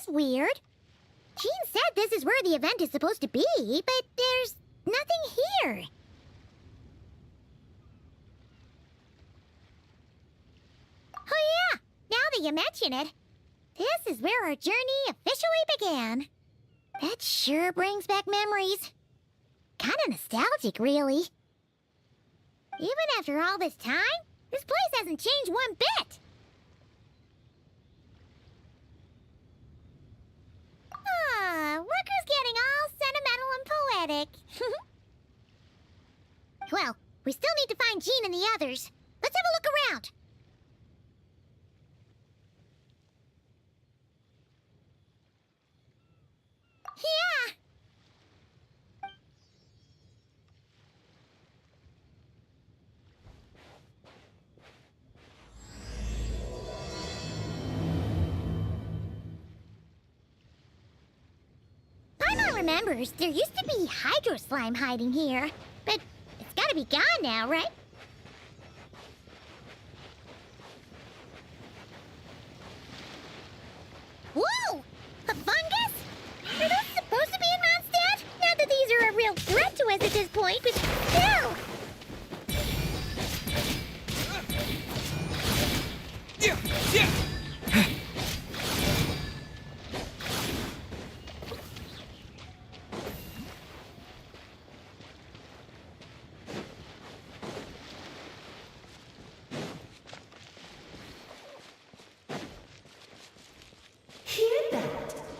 Weird. Jean said this is where the event is supposed to be, but there's nothing here. Oh yeah, now that you mention it, this is where our journey officially began. That sure brings back memories. Kinda nostalgic, really. Even after all this time, this place hasn't changed one bit. Look who's getting all sentimental and poetic. Well, we still need to find Jean and the others. Let's have a look around. Yeah! Remembers, there used to be hydro slime hiding here, but it's gotta be gone now, right? Whoa! A fungus? Are those supposed to be in Mondstadt? Not that these are a real threat to us at this point, but still!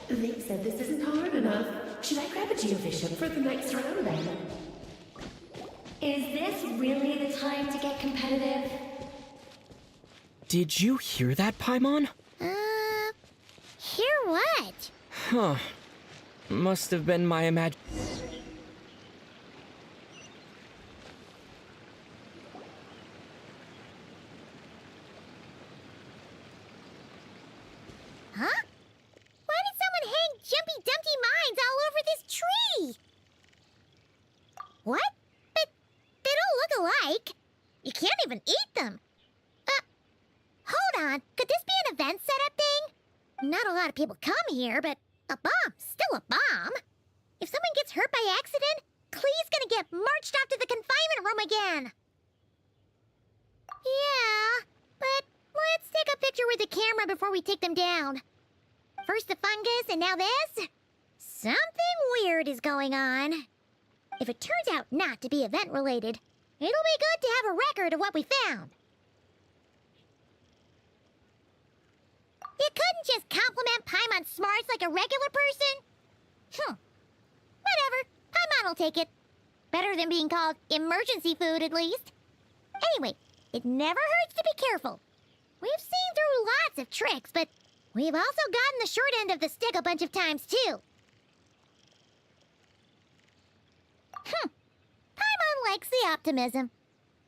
They said this isn't hard enough. Should I grab a GeoVision for the next round then? Is this really the time to get competitive? Did you hear that, Paimon? Hear what? Huh. Must have been my imag- Huh? Why did someone hang Jumpy Dumpty mines all over this tree? What? But they don't look alike. You can't even eat them. Hold on. Could this be an event setup thing? Not a lot of people come here, but a bomb's still a bomb. If someone gets hurt by accident, Clee's gonna get marched off to the confinement room again. Yeah, but let's take a picture with the camera before we take them down. First the fungus, and now this? Something weird is going on. If it turns out not to be event-related, it'll be good to have a record of what we found. You couldn't just compliment Paimon's smarts like a regular person? Whatever. Paimon will take it. Better than being called emergency food, at least. Anyway, it never hurts to be careful. We've seen through lots of tricks, but we've also gotten the short end of the stick a bunch of times, too. Paimon likes the optimism.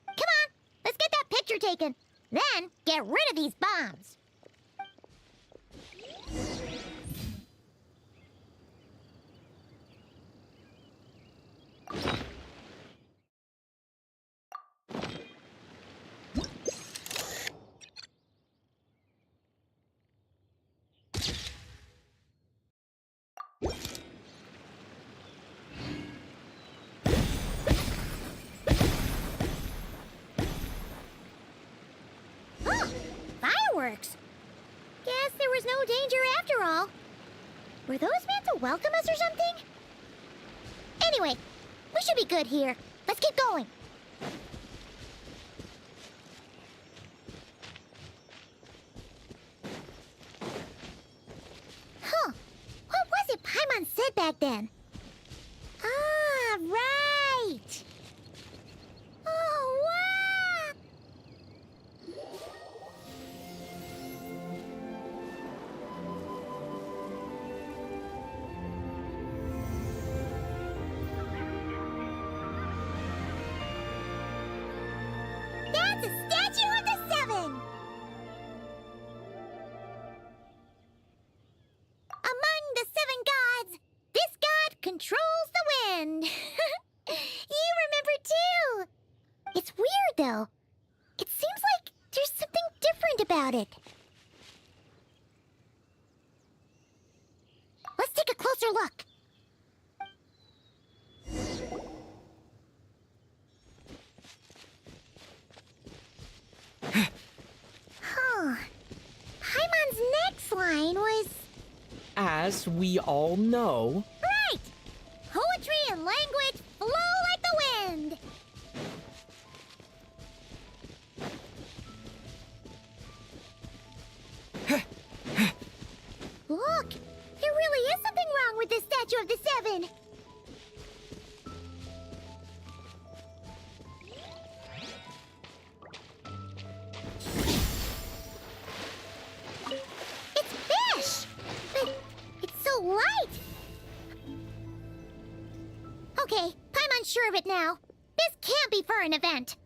Come on, let's get that picture taken. Then, get rid of these bombs. Fireworks! Guess there was no danger after all. Were those meant to welcome us or something? Anyway, we should be good here. Let's keep going. back then? Ah, right! Oh, wow! That's a statue of the Seven! Among the seven gods, this god controls the wind. You remember too. It's weird though. It seems like there's something different about it. Let's take a closer look. Huh. Paimon's next line was... As we all know, Right! Poetry and language flow like the wind! Look! There really is something wrong with this statue of the Seven! It's fish! But it's so light! Okay, Paimon's sure of it now. This can't be for an event.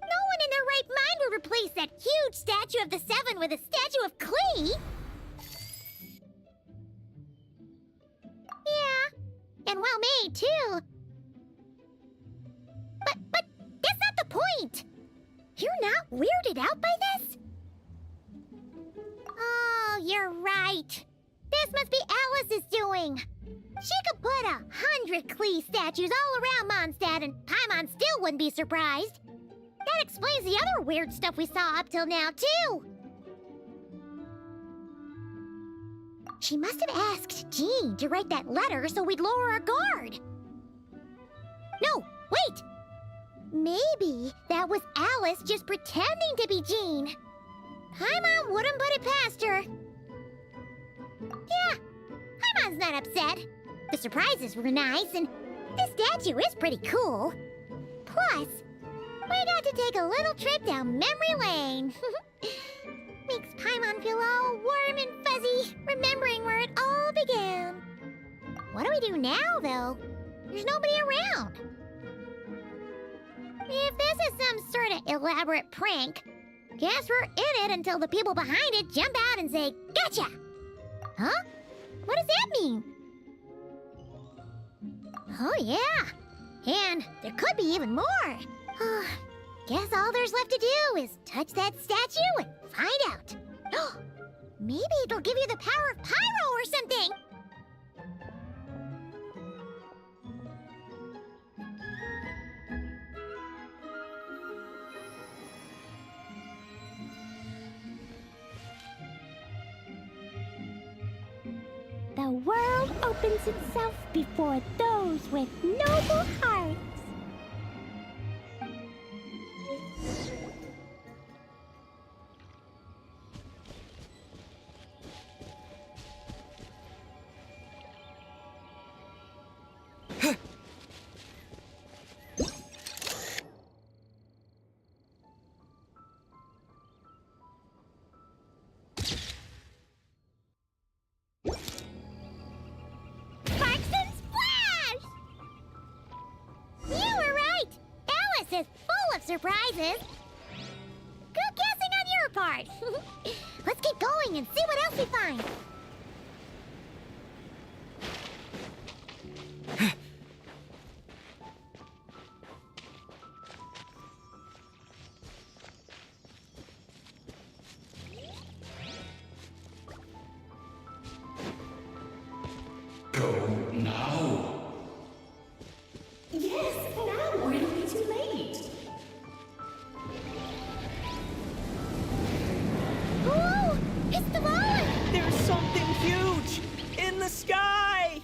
No one in their right mind would replace that huge statue of the Seven with a statue of Klee. Yeah, and well made too. But that's not the point. You're not weirded out by this? Oh, you're right. This must be Alice's doing. She could put 100 Klee statues all around Mondstadt and Paimon still wouldn't be surprised. That explains the other weird stuff we saw up till now, too. She must have asked Jean to write that letter so we'd lower our guard. No, wait! Maybe that was Alice just pretending to be Jean. Paimon wouldn't put it past her. Yeah, Paimon's not upset. The surprises were nice, and this statue is pretty cool. Plus, we got to take a little trip down memory lane. Makes Paimon feel all warm and fuzzy, remembering where it all began. What do we do now, though? There's nobody around. If this is some sort of elaborate prank, guess we're in it until the people behind it jump out and say, "Gotcha!" Huh? What does that mean? Oh, yeah. And there could be even more. Guess all there's left to do is touch that statue and find out. Maybe it'll give you the power of pyro or something. The world opens itself before those with noble hearts. Is full of surprises. Good guessing on your part. Let's keep going and see what else we find. Go now. Yes, now, or it'll be too late. Whoa! It's the ball! there's something huge in the sky!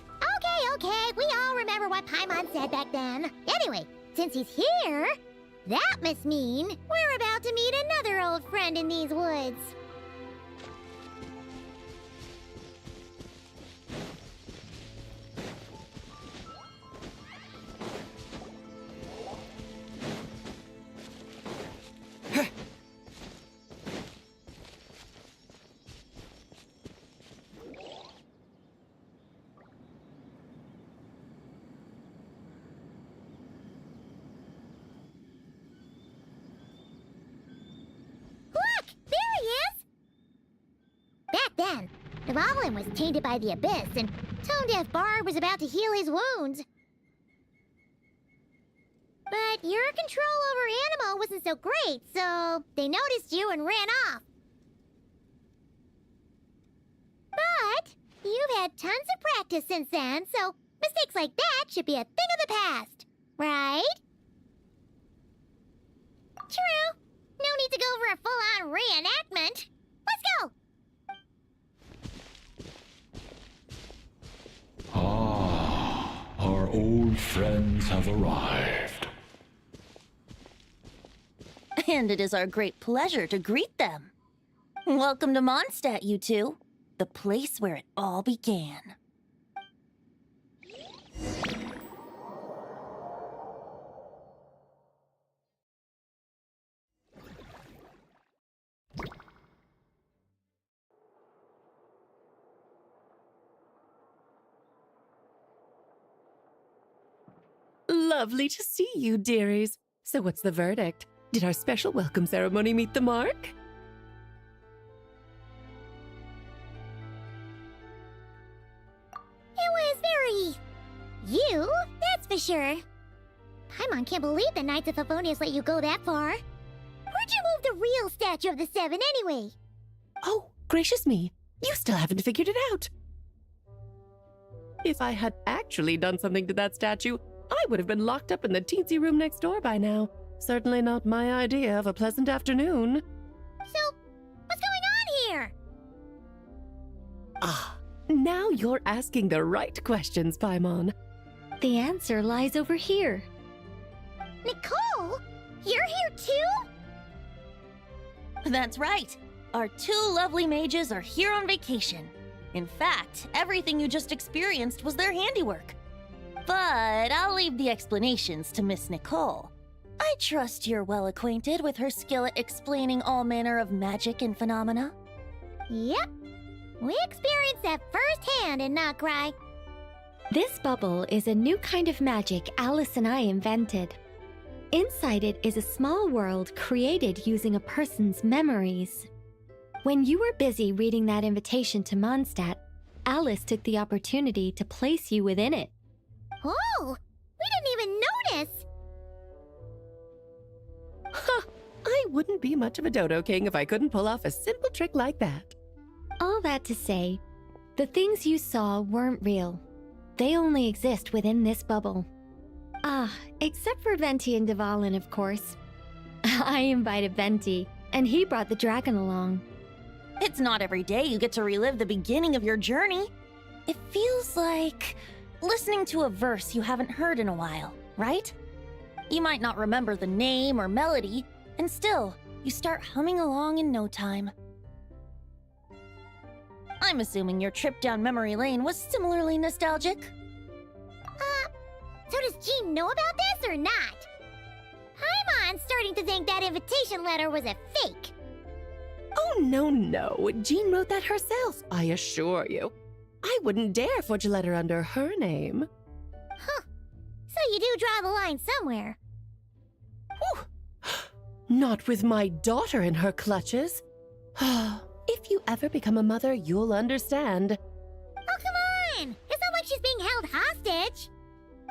Okay, we all remember what Paimon said back then. Anyway, since he's here, that must mean we're about to meet another old friend in these woods. Dvalin was tainted by the Abyss, and Tone-Deaf Bard was about to heal his wounds. But your control over Animo wasn't so great, so they noticed you and ran off. But you've had tons of practice since then, so mistakes like that should be a thing of the past, right? True. No need to go for a full-on reenactment. Let's go! Ah, our old friends have arrived. And it is our great pleasure to greet them. Welcome to Mondstadt, you two. The place where it all began. Lovely to see you, dearies. So what's the verdict? Did our special welcome ceremony meet the mark? It was very... you, that's for sure. Paimon can't believe the Knights of Favonius let you go that far. Where'd you move the real statue of the Seven anyway? Oh, gracious me. You still haven't figured it out. If I had actually done something to that statue, I would have been locked up in the teensy room next door by now. Certainly not my idea of a pleasant afternoon. So, what's going on here? Ah, now you're asking the right questions, Paimon. The answer lies over here. Nicole? You're here too? That's right. Our two lovely mages are here on vacation. In fact, everything you just experienced was their handiwork. But I'll leave the explanations to Miss Nicole. I trust you're well acquainted with her skill at explaining all manner of magic and phenomena. Yep. We experienced that firsthand in Nocry. This bubble is a new kind of magic Alice and I invented. Inside it is a small world created using a person's memories. When you were busy reading that invitation to Mondstadt, Alice took the opportunity to place you within it. Oh, we didn't even notice. Huh, I wouldn't be much of a Dodo King if I couldn't pull off a simple trick like that. All that to say, the things you saw weren't real. They only exist within this bubble. Ah, except for Venti and Dvalin, of course. I invited Venti, and he brought the dragon along. It's not every day you get to relive the beginning of your journey. It feels like listening to a verse you haven't heard in a while, right? You might not remember the name or melody, and still, you start humming along in no time. I'm assuming your trip down memory lane was similarly nostalgic. So does Jean know about this or not? Paimon's starting to think that invitation letter was a fake. Oh, no. Jean wrote that herself, I assure you. I wouldn't dare forge a letter under her name. Huh. So you do draw the line somewhere. Whew. Not with my daughter in her clutches. If you ever become a mother, you'll understand. Oh, come on! It's not like she's being held hostage.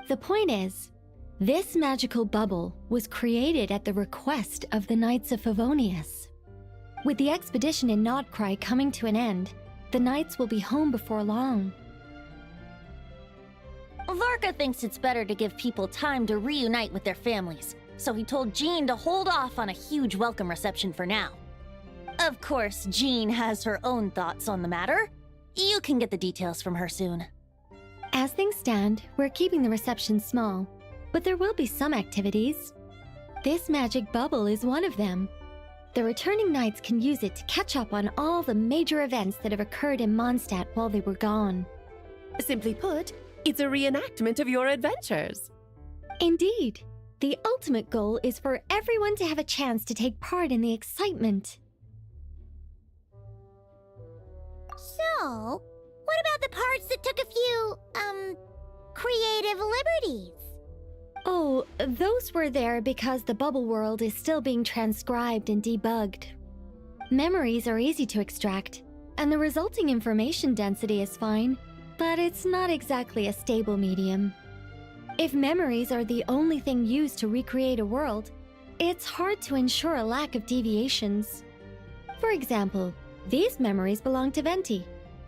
The point is, this magical bubble was created at the request of the Knights of Favonius. With the expedition in Nodcry coming to an end, the Knights will be home before long. Varka thinks it's better to give people time to reunite with their families, so he told Jean to hold off on a huge welcome reception for now. Of course, Jean has her own thoughts on the matter. You can get the details from her soon. As things stand, we're keeping the reception small, but there will be some activities. This magic bubble is one of them. The returning Knights can use it to catch up on all the major events that have occurred in Mondstadt while they were gone. Simply put, it's a reenactment of your adventures. Indeed. The ultimate goal is for everyone to have a chance to take part in the excitement. So, what about the parts that took a few, creative liberties? Oh, those were there because the bubble world is still being transcribed and debugged. Memories are easy to extract, and the resulting information density is fine, but it's not exactly a stable medium. If memories are the only thing used to recreate a world, it's hard to ensure a lack of deviations. For example, these memories belong to Venti,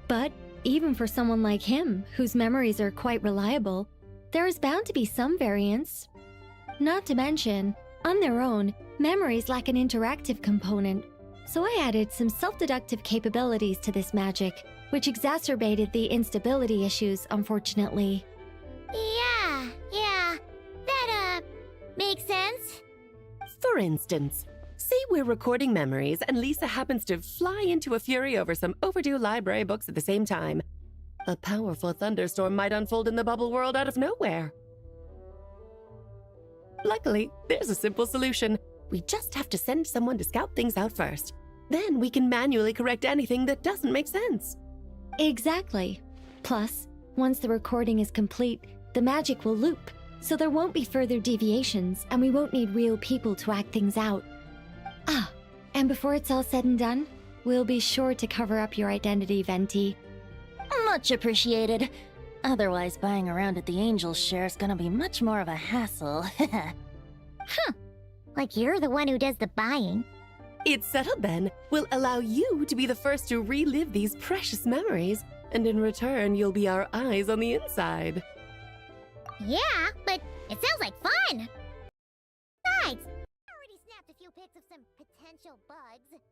but even for someone like him, whose memories are quite reliable, there is bound to be some variance. Not to mention, on their own, memories lack an interactive component, so I added some self-deductive capabilities to this magic, which exacerbated the instability issues, unfortunately. Yeah, that, makes sense. For instance, say we're recording memories and Lisa happens to fly into a fury over some overdue library books at the same time. A powerful thunderstorm might unfold in the bubble world out of nowhere. Luckily, there's a simple solution. We just have to send someone to scout things out first. Then we can manually correct anything that doesn't make sense. Exactly. Plus, once the recording is complete, the magic will loop, so there won't be further deviations and we won't need real people to act things out. Ah, and before it's all said and done, we'll be sure to cover up your identity, Venti. Much appreciated. Otherwise, buying around at the Angels share is gonna be much more of a hassle. Like you're the one who does the buying. It's settled then. We'll allow you to be the first to relive these precious memories, and in return, you'll be our eyes on the inside. Yeah, but it sounds like fun! Besides, I already snapped a few pics of some potential bugs.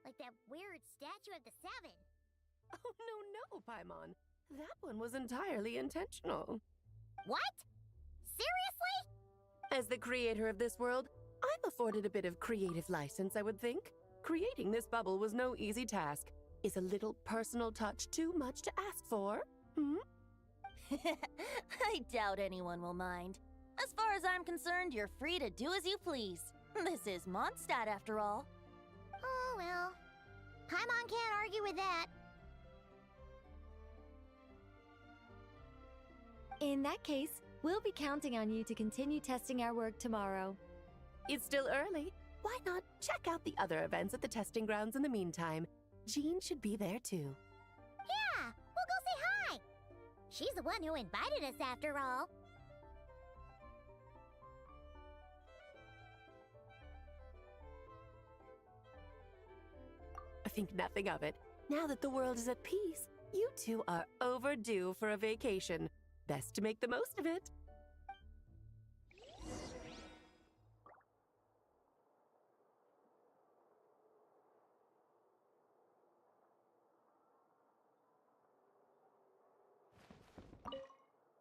Like that weird statue of the Seven. Oh, no, Paimon. That one was entirely intentional. What? Seriously? As the creator of this world, I'm afforded a bit of creative license, I would think. Creating this bubble was no easy task. Is a little personal touch too much to ask for? I doubt anyone will mind. As far as I'm concerned, you're free to do as you please. This is Mondstadt, after all. Oh, well. Paimon can't argue with that. In that case, we'll be counting on you to continue testing our work tomorrow. It's still early. Why not check out the other events at the testing grounds in the meantime? Jean should be there too. Yeah, we'll go say hi. She's the one who invited us after all. I think nothing of it. Now that the world is at peace, you two are overdue for a vacation. Best to make the most of it.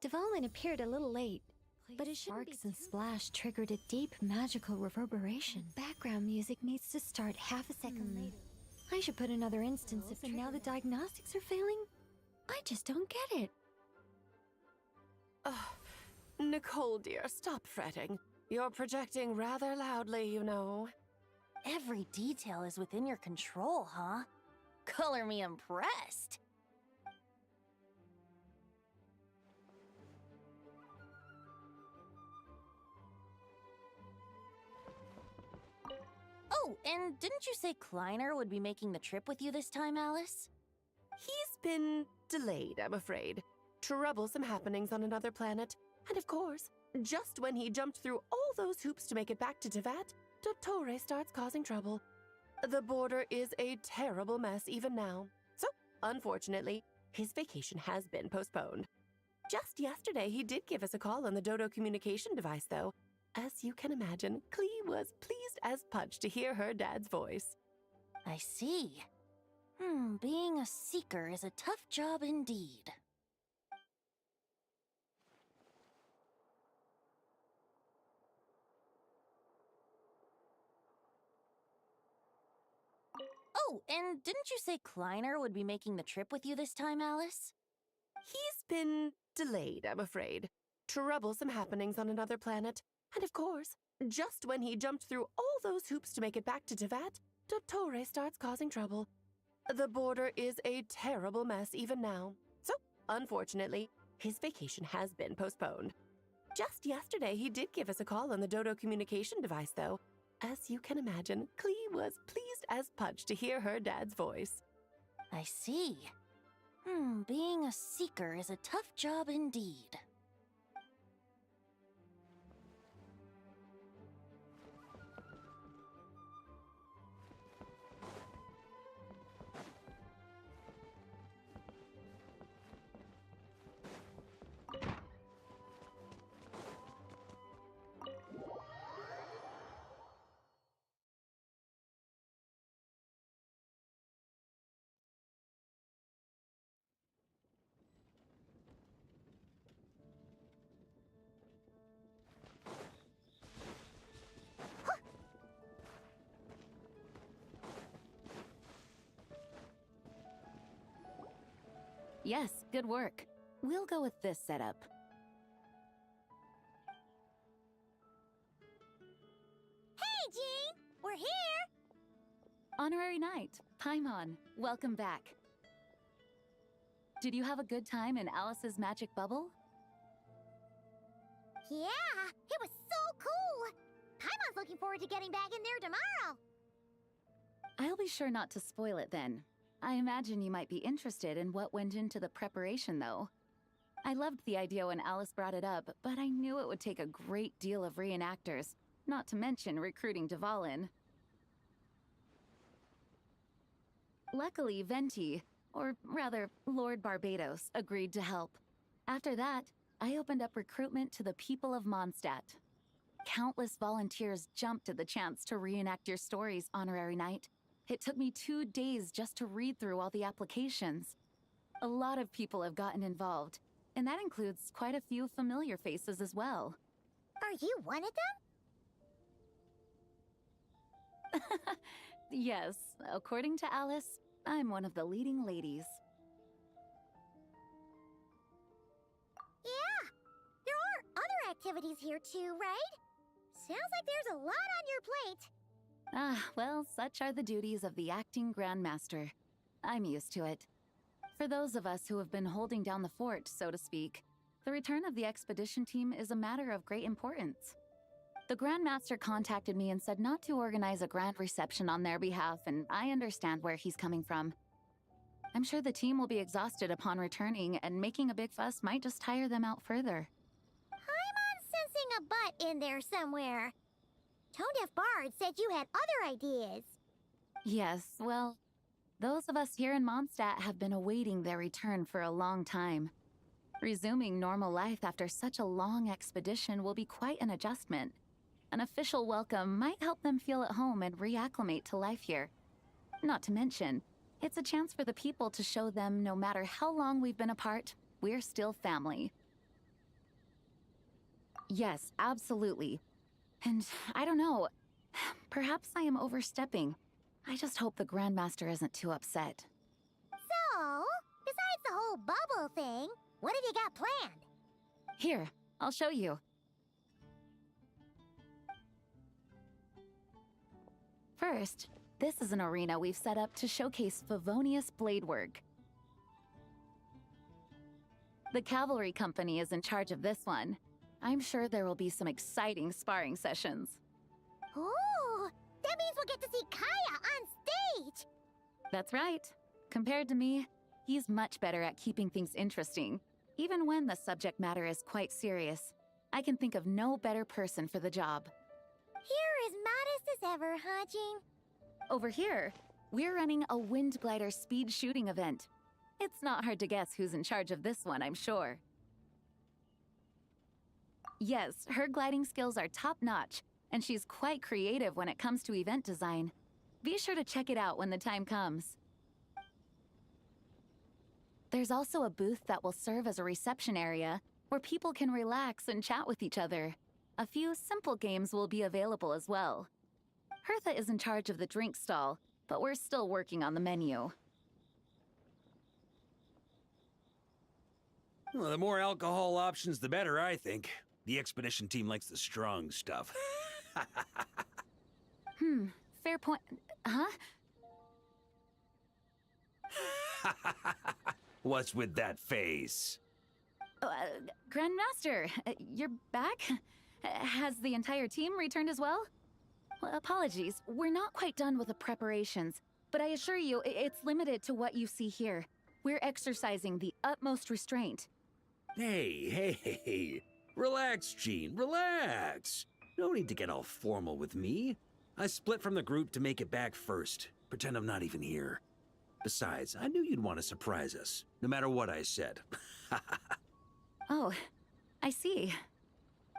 Dvalin appeared a little late, but his sparks and splash triggered a deep magical reverberation. Background music needs to start half a second late. I should put another instance if and now the diagnostics are failing? I just don't get it. Nicole, dear, stop fretting. You're projecting rather loudly, you know. Every detail is within your control, huh? Color me impressed. Oh, and didn't you say Kleiner would be making the trip with you this time, Alice? He's been delayed, I'm afraid. Troublesome happenings on another planet. And of course, just when he jumped through all those hoops to make it back to Tevat, Dottore starts causing trouble. The border is a terrible mess even now. So, unfortunately, his vacation has been postponed. Just yesterday, he did give us a call on the Dodo communication device, though. As you can imagine, Klee was pleased as punch to hear her dad's voice. I see. Being a seeker is a tough job indeed. Oh, and didn't you say Kleiner would be making the trip with you this time, Alice? He's been delayed, I'm afraid. Troublesome happenings on another planet. And of course, just when he jumped through all those hoops to make it back to Tevat, Dottore starts causing trouble. The border is a terrible mess even now. So, unfortunately, his vacation has been postponed. Just yesterday, he did give us a call on the Dodo communication device, though. As you can imagine, Klee was pleased as punch to hear her dad's voice. I see. Being a seeker is a tough job indeed. Yes, good work. We'll go with this setup. Hey, Jean! We're here! Honorary Knight, Paimon, welcome back. Did you have a good time in Alice's magic bubble? Yeah, it was so cool! Paimon's looking forward to getting back in there tomorrow! I'll be sure not to spoil it then. I imagine you might be interested in what went into the preparation, though. I loved the idea when Alice brought it up, but I knew it would take a great deal of reenactors, not to mention recruiting Dvalin. Luckily, Venti, or rather, Lord Barbados, agreed to help. After that, I opened up recruitment to the people of Mondstadt. Countless volunteers jumped at the chance to reenact your stories, Honorary Knight. It took me 2 days just to read through all the applications. A lot of people have gotten involved, and that includes quite a few familiar faces as well. Are you one of them? Yes, according to Alice, I'm one of the leading ladies. Yeah, there are other activities here too, right? Sounds like there's a lot on your plate. Ah, well, such are the duties of the acting Grandmaster. I'm used to it. For those of us who have been holding down the fort, so to speak, the return of the expedition team is a matter of great importance. The Grandmaster contacted me and said not to organize a grand reception on their behalf, and I understand where he's coming from. I'm sure the team will be exhausted upon returning, and making a big fuss might just tire them out further. I'm sensing a butt in there somewhere. Tone-deaf Bard said you had other ideas. Yes, well, those of us here in Mondstadt have been awaiting their return for a long time. Resuming normal life after such a long expedition will be quite an adjustment. An official welcome might help them feel at home and reacclimate to life here. Not to mention, it's a chance for the people to show them no matter how long we've been apart, we're still family. Yes, absolutely. And I don't know, perhaps I am overstepping. I just hope the Grandmaster isn't too upset. So, besides the whole bubble thing, what have you got planned? Here, I'll show you. First, this is an arena we've set up to showcase Favonius blade work. The Cavalry Company is in charge of this one. I'm sure there will be some exciting sparring sessions. Ooh, that means we'll get to see Kaya on stage! That's right. Compared to me, he's much better at keeping things interesting, even when the subject matter is quite serious. I can think of no better person for the job. You're as modest as ever, huh, Jean? Over here, we're running a wind glider speed shooting event. It's not hard to guess who's in charge of this one, I'm sure. Yes, her gliding skills are top-notch, and she's quite creative when it comes to event design. Be sure to check it out when the time comes. There's also a booth that will serve as a reception area, where people can relax and chat with each other. A few simple games will be available as well. Hertha is in charge of the drink stall, but we're still working on the menu. Well, the more alcohol options, the better, I think. The expedition team likes the strong stuff. Fair point. Huh? What's with that face? Grandmaster, you're back? Has the entire team returned as well? Well, apologies, we're not quite done with the preparations. But I assure you, it's limited to what you see here. We're exercising the utmost restraint. Hey. Relax, Gene, relax. No need to get all formal with me. I split from the group to make it back first. Pretend I'm not even here. Besides, I knew you'd want to surprise us, no matter what I said. Oh, I see.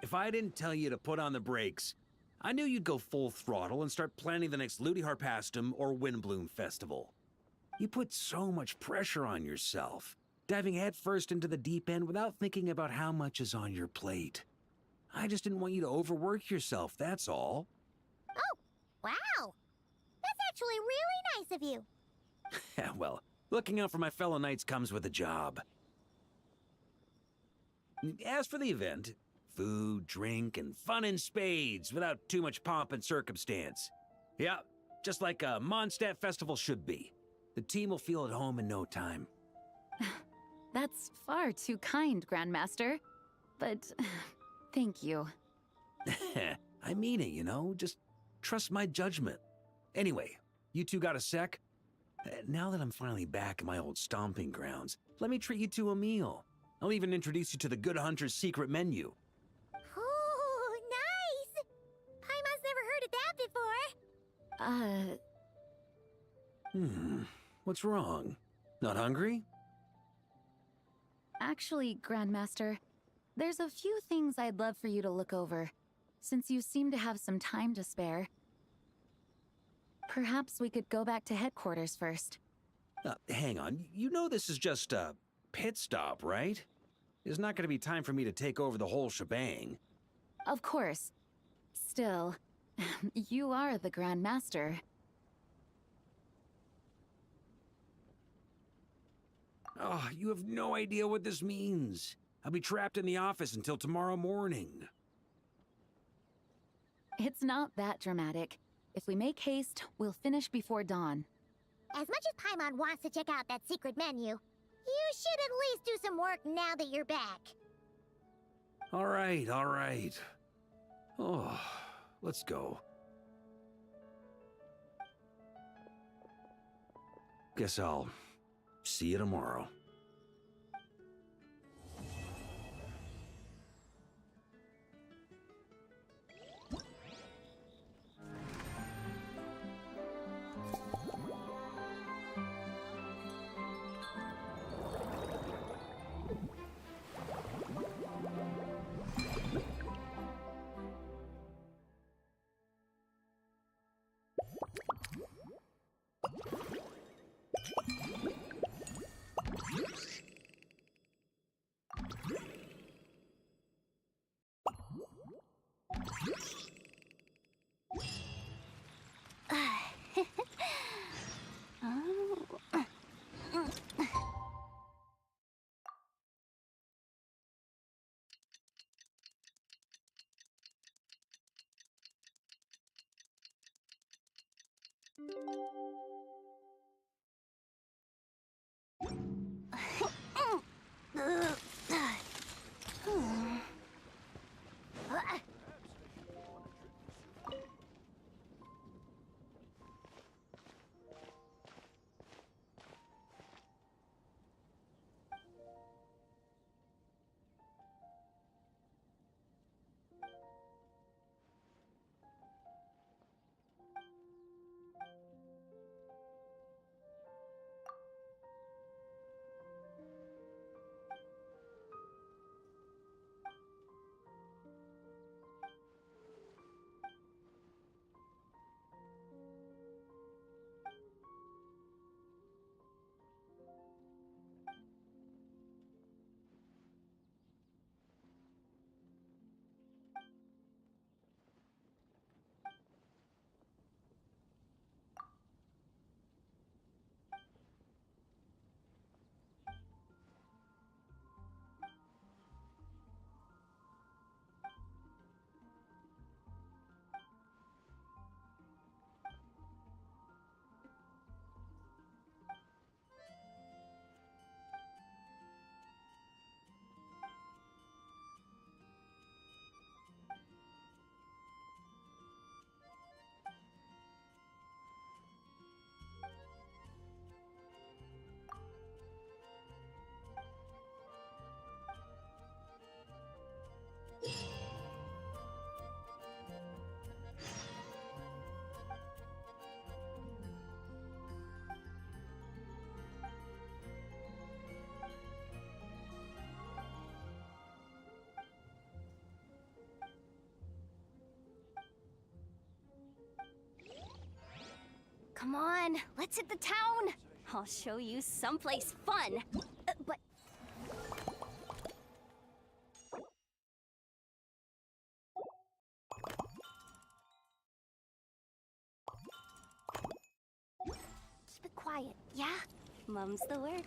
If I didn't tell you to put on the brakes, I knew you'd go full throttle and start planning the next Ludi Harpastum or Windbloom Festival. You put so much pressure on yourself, diving headfirst into the deep end without thinking about how much is on your plate. I just didn't want you to overwork yourself, that's all. Oh, wow. That's actually really nice of you. Well, looking out for my fellow knights comes with a job. As for the event, food, drink, and fun in spades without too much pomp and circumstance. Yeah, just like a Mondstadt festival should be. The team will feel at home in no time. That's far too kind, Grandmaster. But thank you. I mean it, you know? Just trust my judgment. Anyway, you two got a sec? Now that I'm finally back in my old stomping grounds, let me treat you to a meal. I'll even introduce you to the Good Hunter's secret menu. Oh, nice! Paimon's never heard of that before. What's wrong? Not hungry? Actually, Grandmaster, there's a few things I'd love for you to look over, since you seem to have some time to spare. Perhaps we could go back to headquarters first. Hang on. You know this is just a pit stop, right? There's not going to be time for me to take over the whole shebang. Of course. Still, you are the Grandmaster. Oh, you have no idea what this means. I'll be trapped in the office until tomorrow morning. It's not that dramatic. If we make haste, we'll finish before dawn. As much as Paimon wants to check out that secret menu, you should at least do some work now that you're back. All right. Oh, let's go. Guess I'll see you tomorrow. Come on, let's hit the town. I'll show you someplace fun. But keep it quiet, yeah? Mum's the word.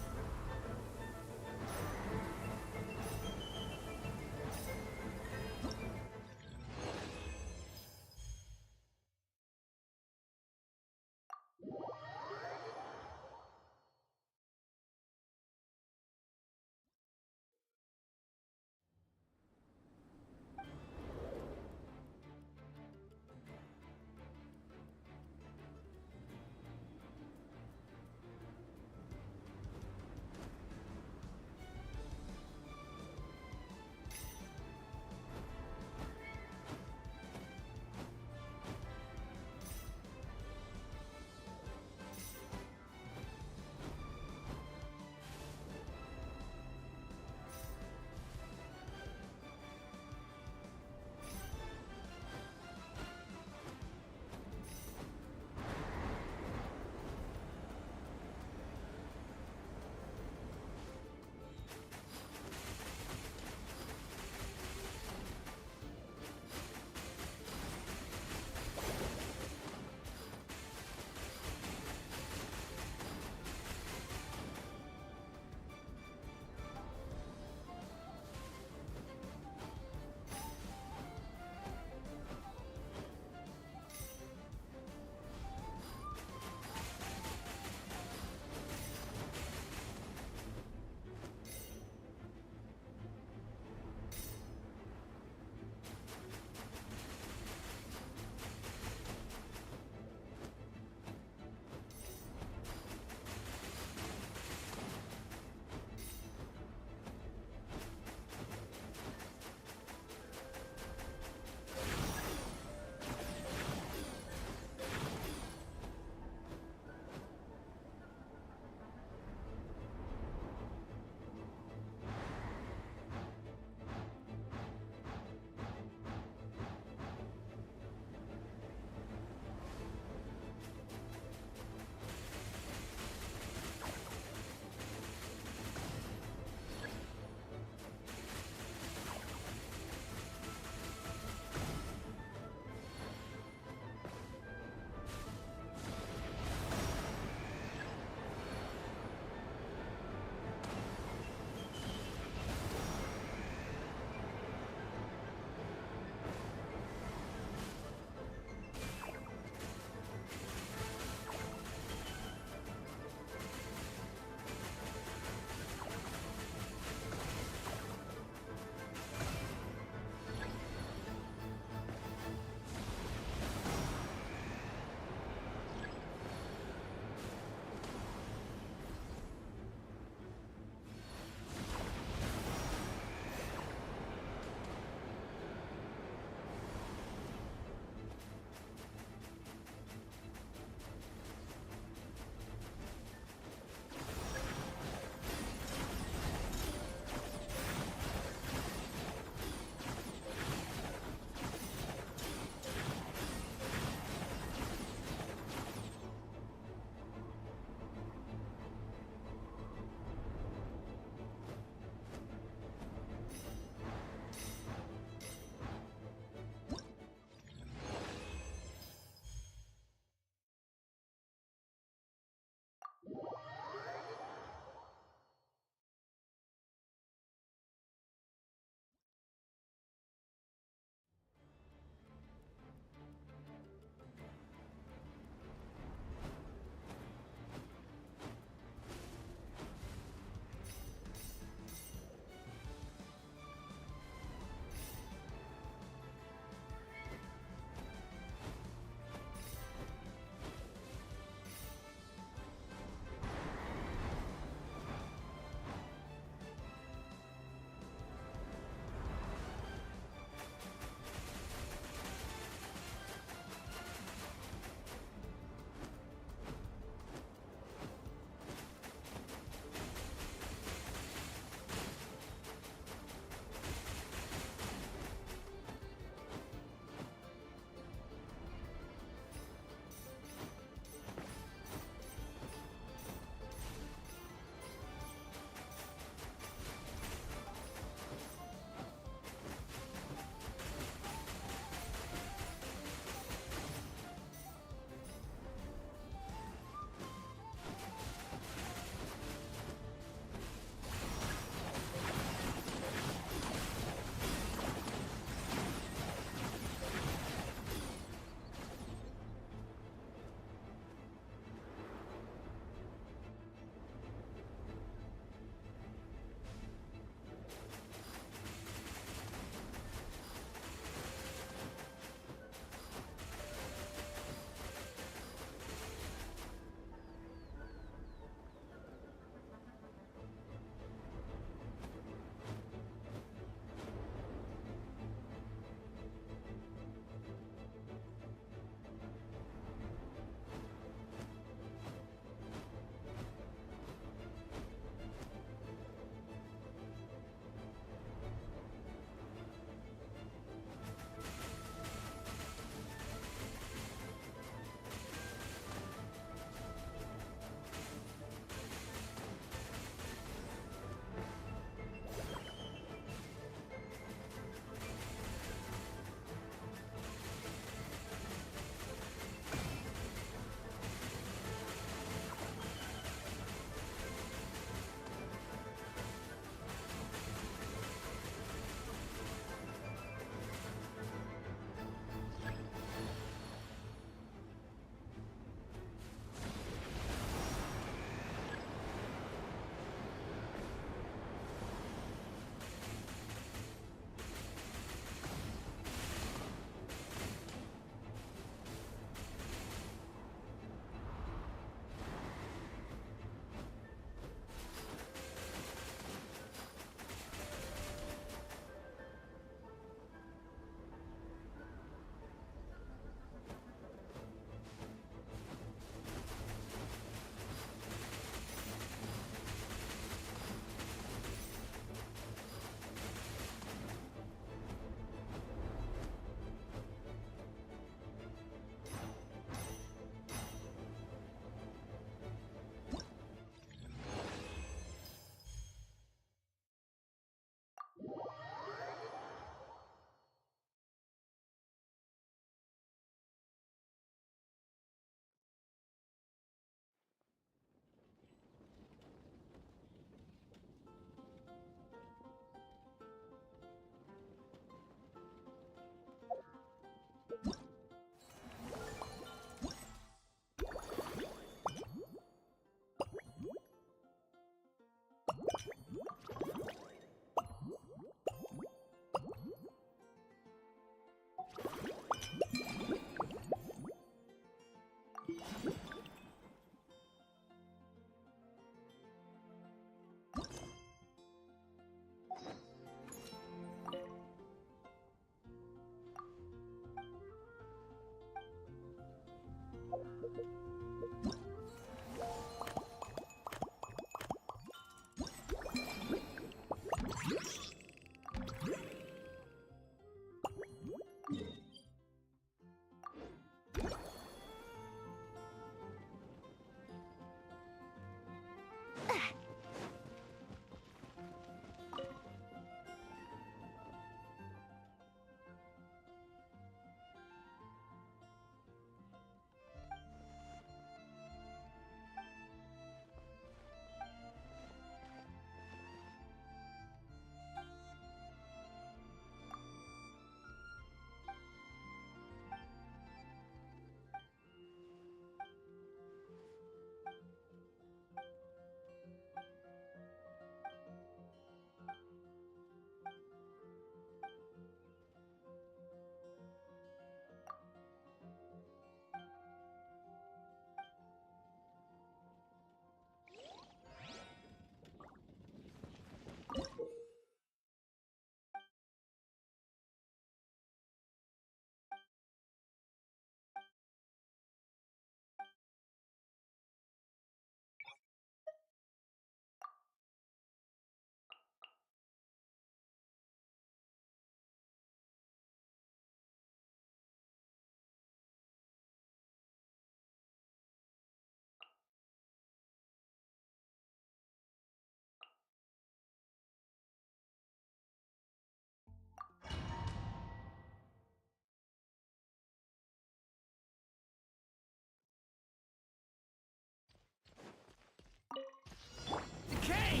Decay!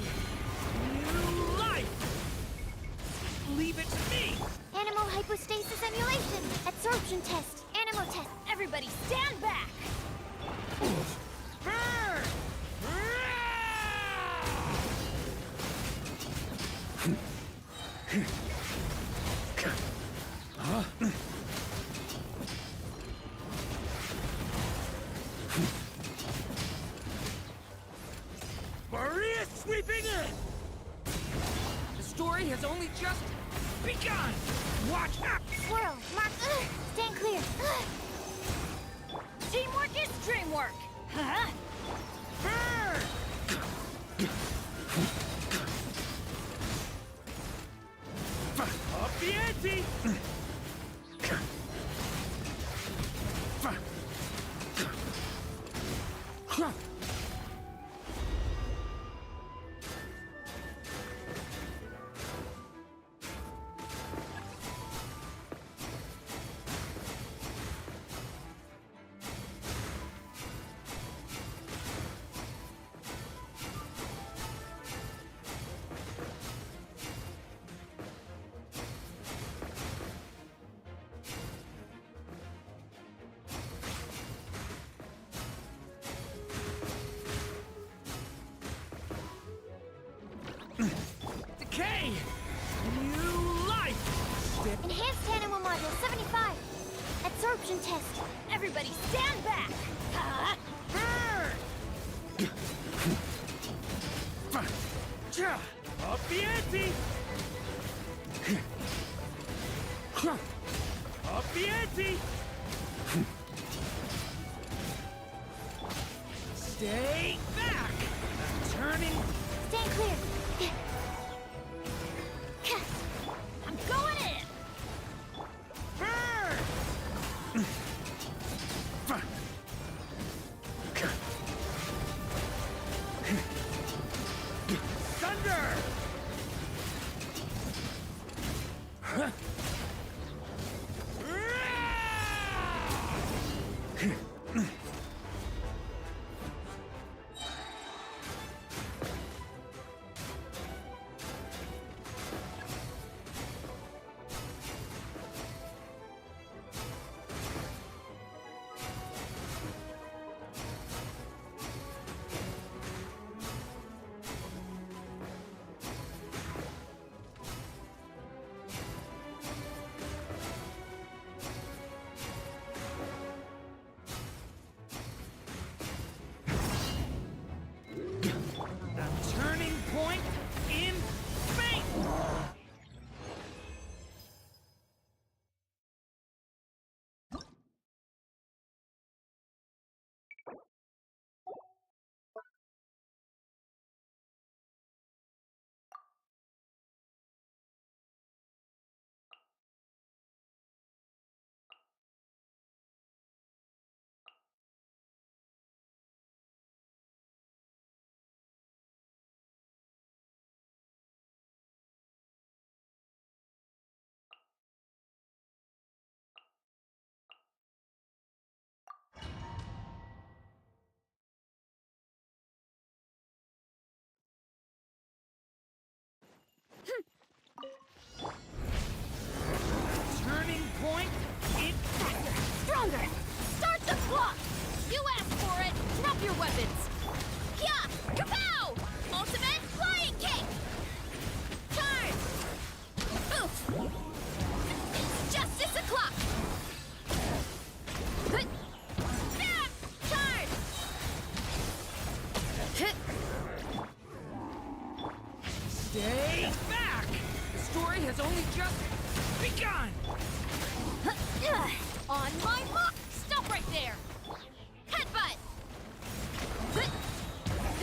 New life! Leave it to me! Animal hypostasis emulation. Absorption test. Animal test. Everybody stand back! Burn! Maria sweeping in! The story has only just begun! Watch out! Swirl. Mark. Stand clear. Teamwork is dreamwork! Huh? Burn! Up the ante! Decay! New life! Enhanced animal module 75. Absorption test. Everybody stand back! Burn! Up the ante! Up the ante! Stay back! I'm turning... Stand clear. I'm going in! Burn! Thunder! stronger! Start the clock! You asked for it! Drop your weapons! Yeah! Kapow! Ultimate flying kick! Charge! Oof! It's justice o'clock! Charge! Stay back! The story has only just begun! On my mark! Stop right there! Headbutt!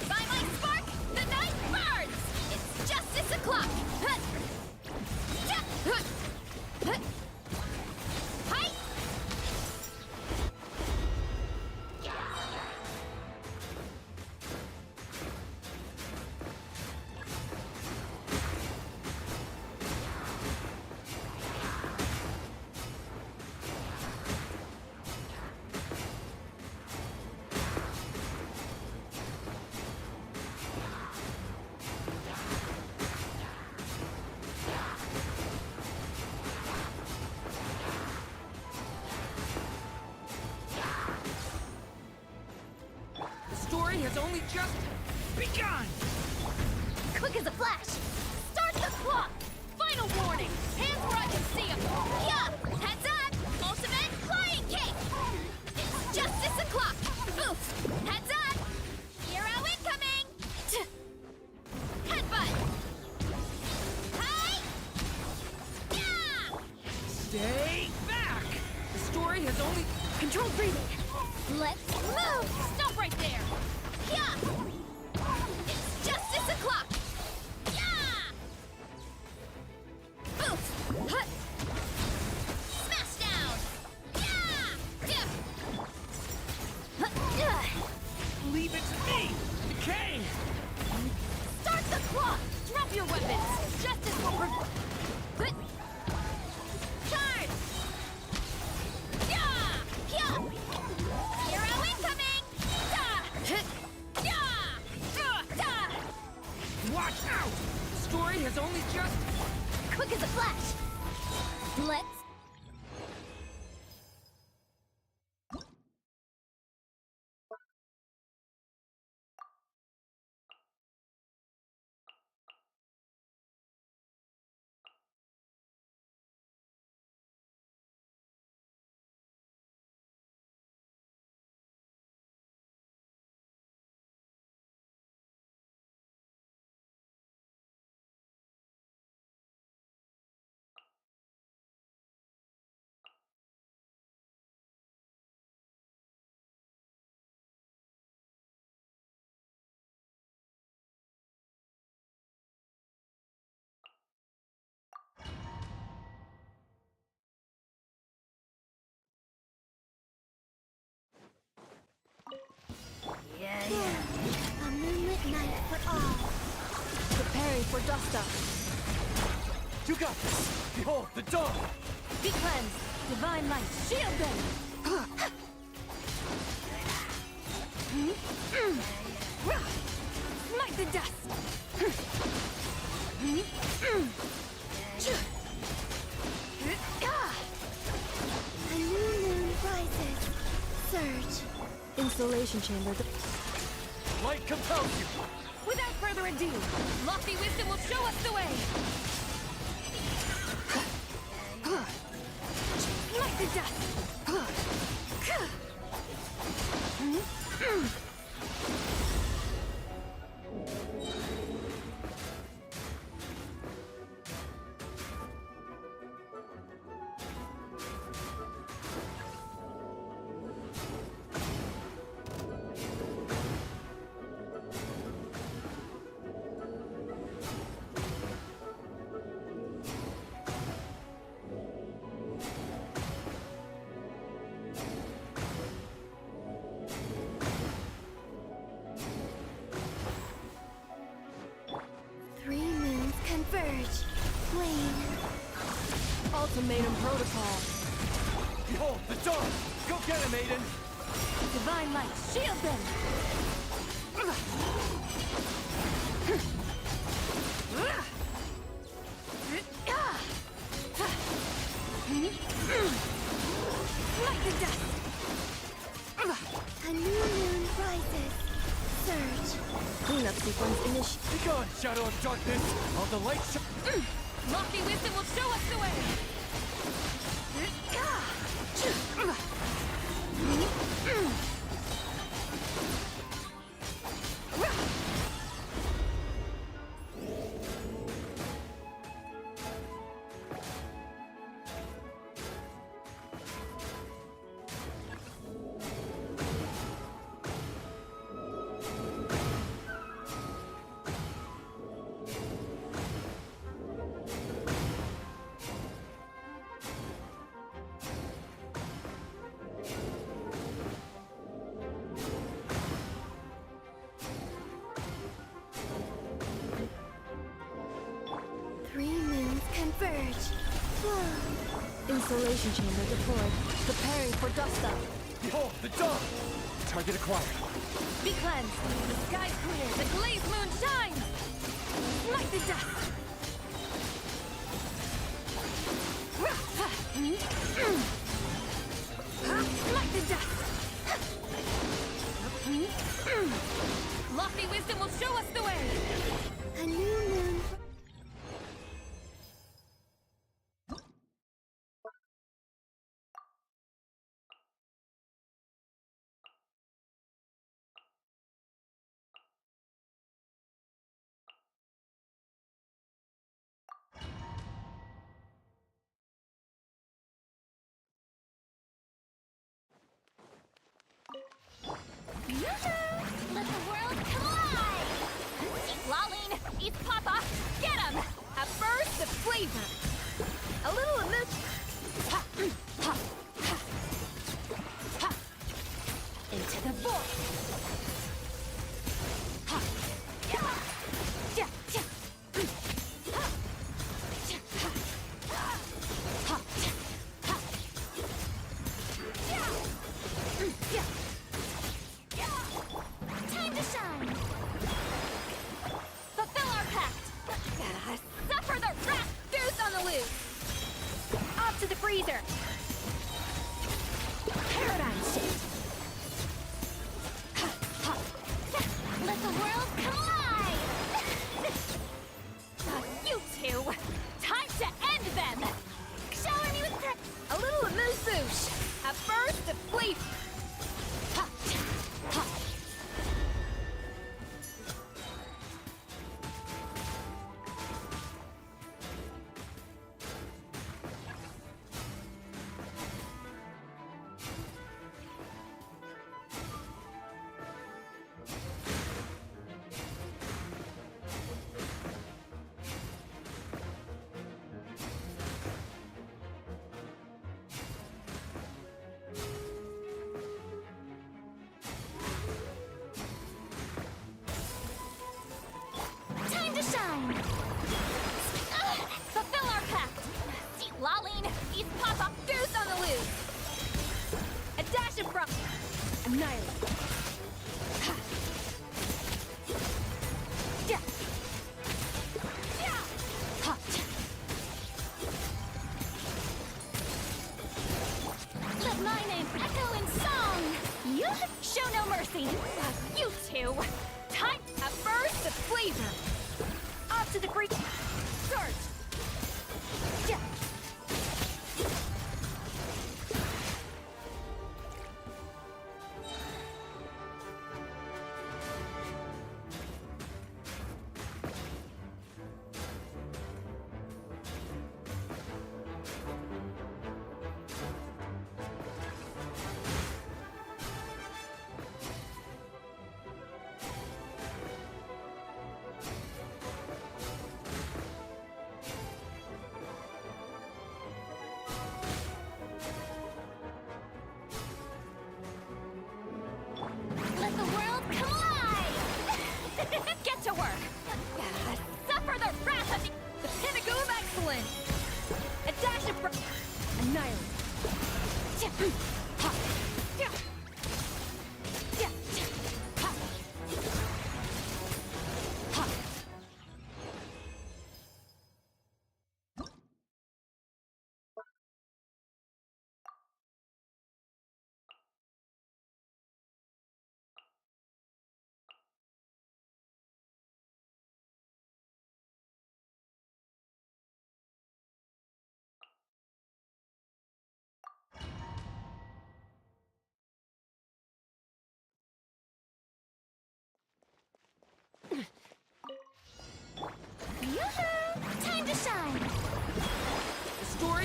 By my spark, the night burns! It's justice o'clock! Hi! The story has only just begun! Quick as a flash! Start the clock! Final warning! Hands where I can see them! Yeah! Heads up! Ultimate flying kick! It's justice o'clock! Oof! Heads up! Hero incoming! Headbutt! Hi! Yeah! Stay back! The story has only... Controlled breathing! Let's move! Stop right there! Yeah! It's justice o'clock! Yeah! Oof! Hut! Smash down! Yeah! Dip! Hut! Yeah! Leave it to me! Decay! Start the clock! Drop your weapons! Justice will Hut! Charge! Yeah! Yeah! Hero incoming! Da! Yeah! Da! Watch out! The story has only just... Quick as a flash! Let's... A moonlit night for all. Preparing for dust up. You got this! Behold, the dawn! Be cleansed! Divine light, shield them! Smite the dust! A new moon rises. Surge. Installation chamber. Light compels you! Without further ado, lofty wisdom will show us the way! Smite the dust! Converge. Wane. Ultimatum protocol. Behold, the dawn! Go get him, Aiden! Divine light, shield them! Like the dust! surge. Cleanup sequence initiated. Be gone, shadow of darkness! All the light Lofty wisdom will show us the way! Converge. Installation chamber deployed. Preparing for dust up. Behold, the dawn! Target acquired. Be cleansed! The sky's clear! The glazed moon shines! Smite the dust! Smite the dust! Lofty wisdom will show us the way! A new moon. Let the world come alive! Eat Lolling! Eat Papa! Get him! At first, the flavor! A little of this... Into the void! Time to shine! Fulfill our pact! Suffer the wrath! Deuce on the loose! Off to the freezer! Paradigm shift! Let the world come alive! You two! Time to end them! Shower me with A little of moose. At first, the flavor. Time to shine! Fulfill our pact! Eat Lolling! Eat Papa! Deuce on the loose! A dash of frost! Annihilate! Let my name echo in song! You show no mercy! You two! Time at first the flavor! Off to the creek! Search!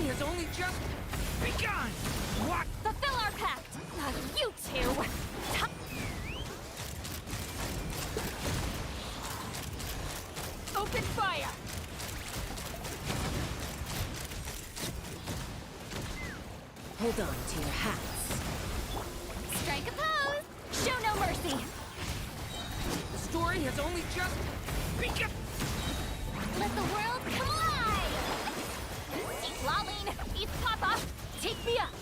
story has only just begun! What? Fulfill our pact! You two! Open fire! Hold on to your hats. Strike a pose! Show no mercy! The story has only just begun! Let the world come alive! Eat Lolling! Eat Papa! Take me up!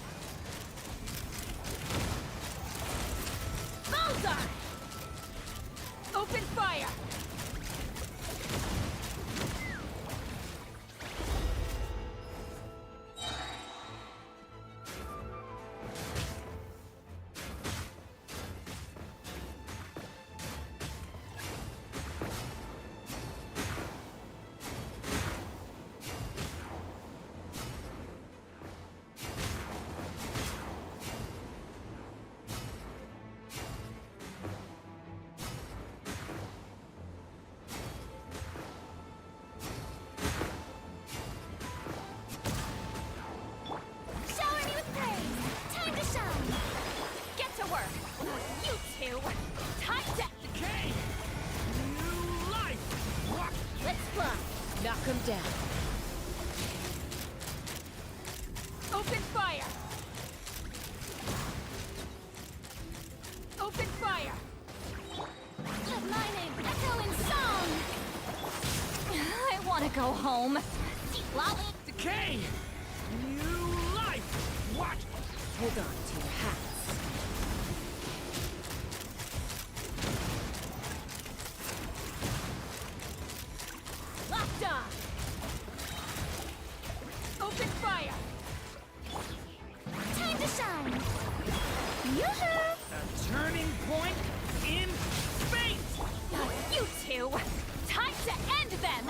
Bullseye! Open fire! Shower me with praise! Time to shine! Get to work! You two! Time to... Decay! New life! What? Let's fly! Knock him down. Open fire! Open fire! Let my name echo in song! I want to go home. Eat Lolling! Decay! New life! What? Hold on to your hats. Locked on! Open fire! Time to shine! Yoo-hoo! A turning point in space! You two! Time to end them!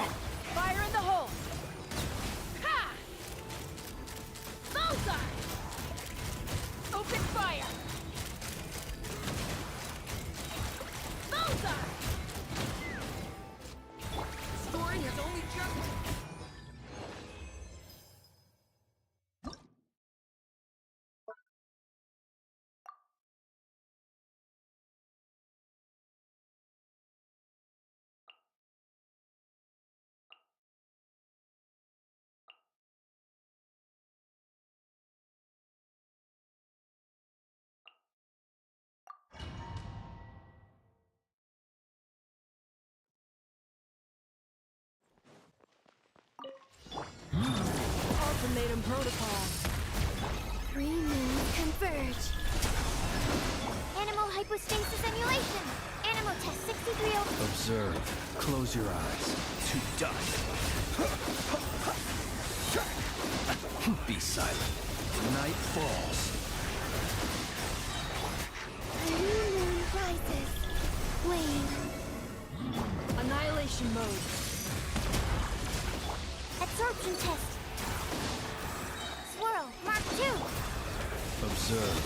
Fire in the hole! Ha! Bullseye! Open fire! Bullseye! The story has only just... Ultimatum protocol. Three moons converge. Animal hypostasis emulation. Animal test 63. Observe. Close your eyes. To dust. Be silent. Night falls. A new moon rises. Wane. Annihilation mode. Absorption test. Swirl. Mark 2. Observe.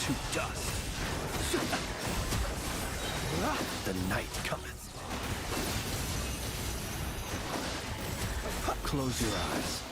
To dust. The night cometh. Close your eyes.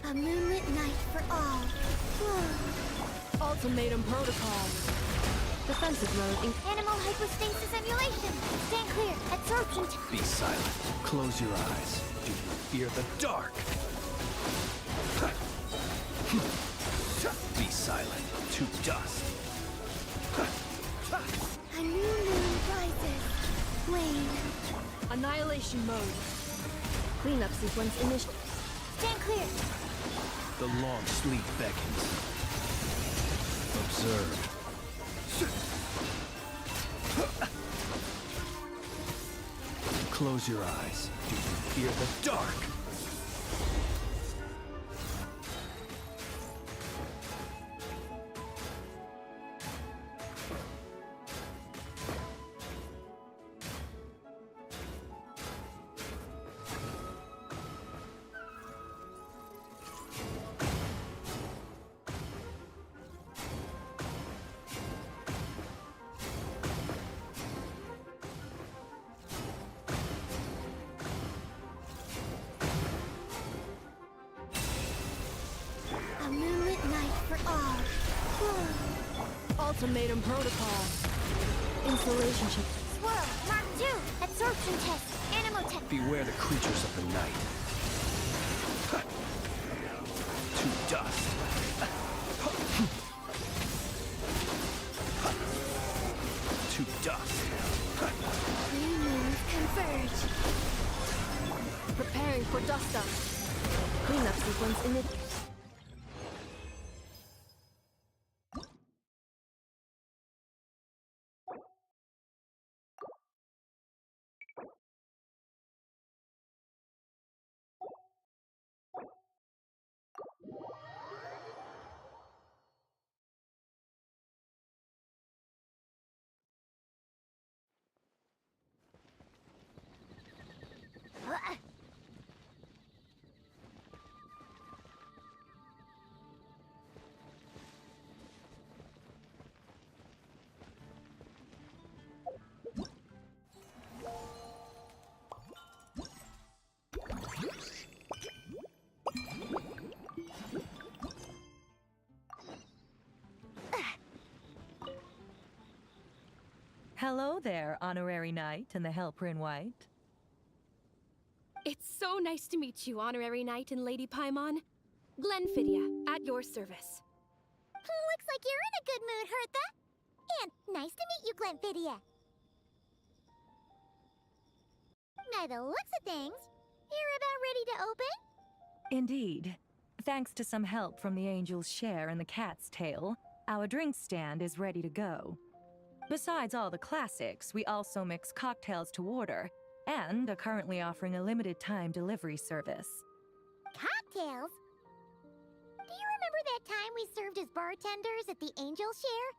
A moonlit night for all. Ultimatum protocol. Defensive mode. Animal hypostasis emulation. Stand clear. Absorption test. Be silent. Close your eyes. Do you fear the dark? Be silent. To dust. A new moon rises. Wane. Annihilation mode. Cleanup sequence initial. Stand clear. The long sleep beckons. Observe. Close your eyes. Do you fear the dark? Ultimatum protocol. Installation chip. Swirl, Mark II, absorption test, animotech. Beware the creatures of the night. To dust. To dust. New moons converge. Preparing for dust up. Cleanup sequence in it. Hello there, Honorary Knight and the Helper in White. It's so nice to meet you, Honorary Knight and Lady Paimon. Glenfidia, at your service. Looks like you're in a good mood, Hertha. And nice to meet you, Glenfidia. By the looks of things, you're about ready to open? Indeed. Thanks to some help from the Angel's Share and the Cat's Tail, our drink stand is ready to go. Besides all the classics, we also mix cocktails to order, and are currently offering a limited-time delivery service. Cocktails? Do you remember that time we served as bartenders at the Angel Share?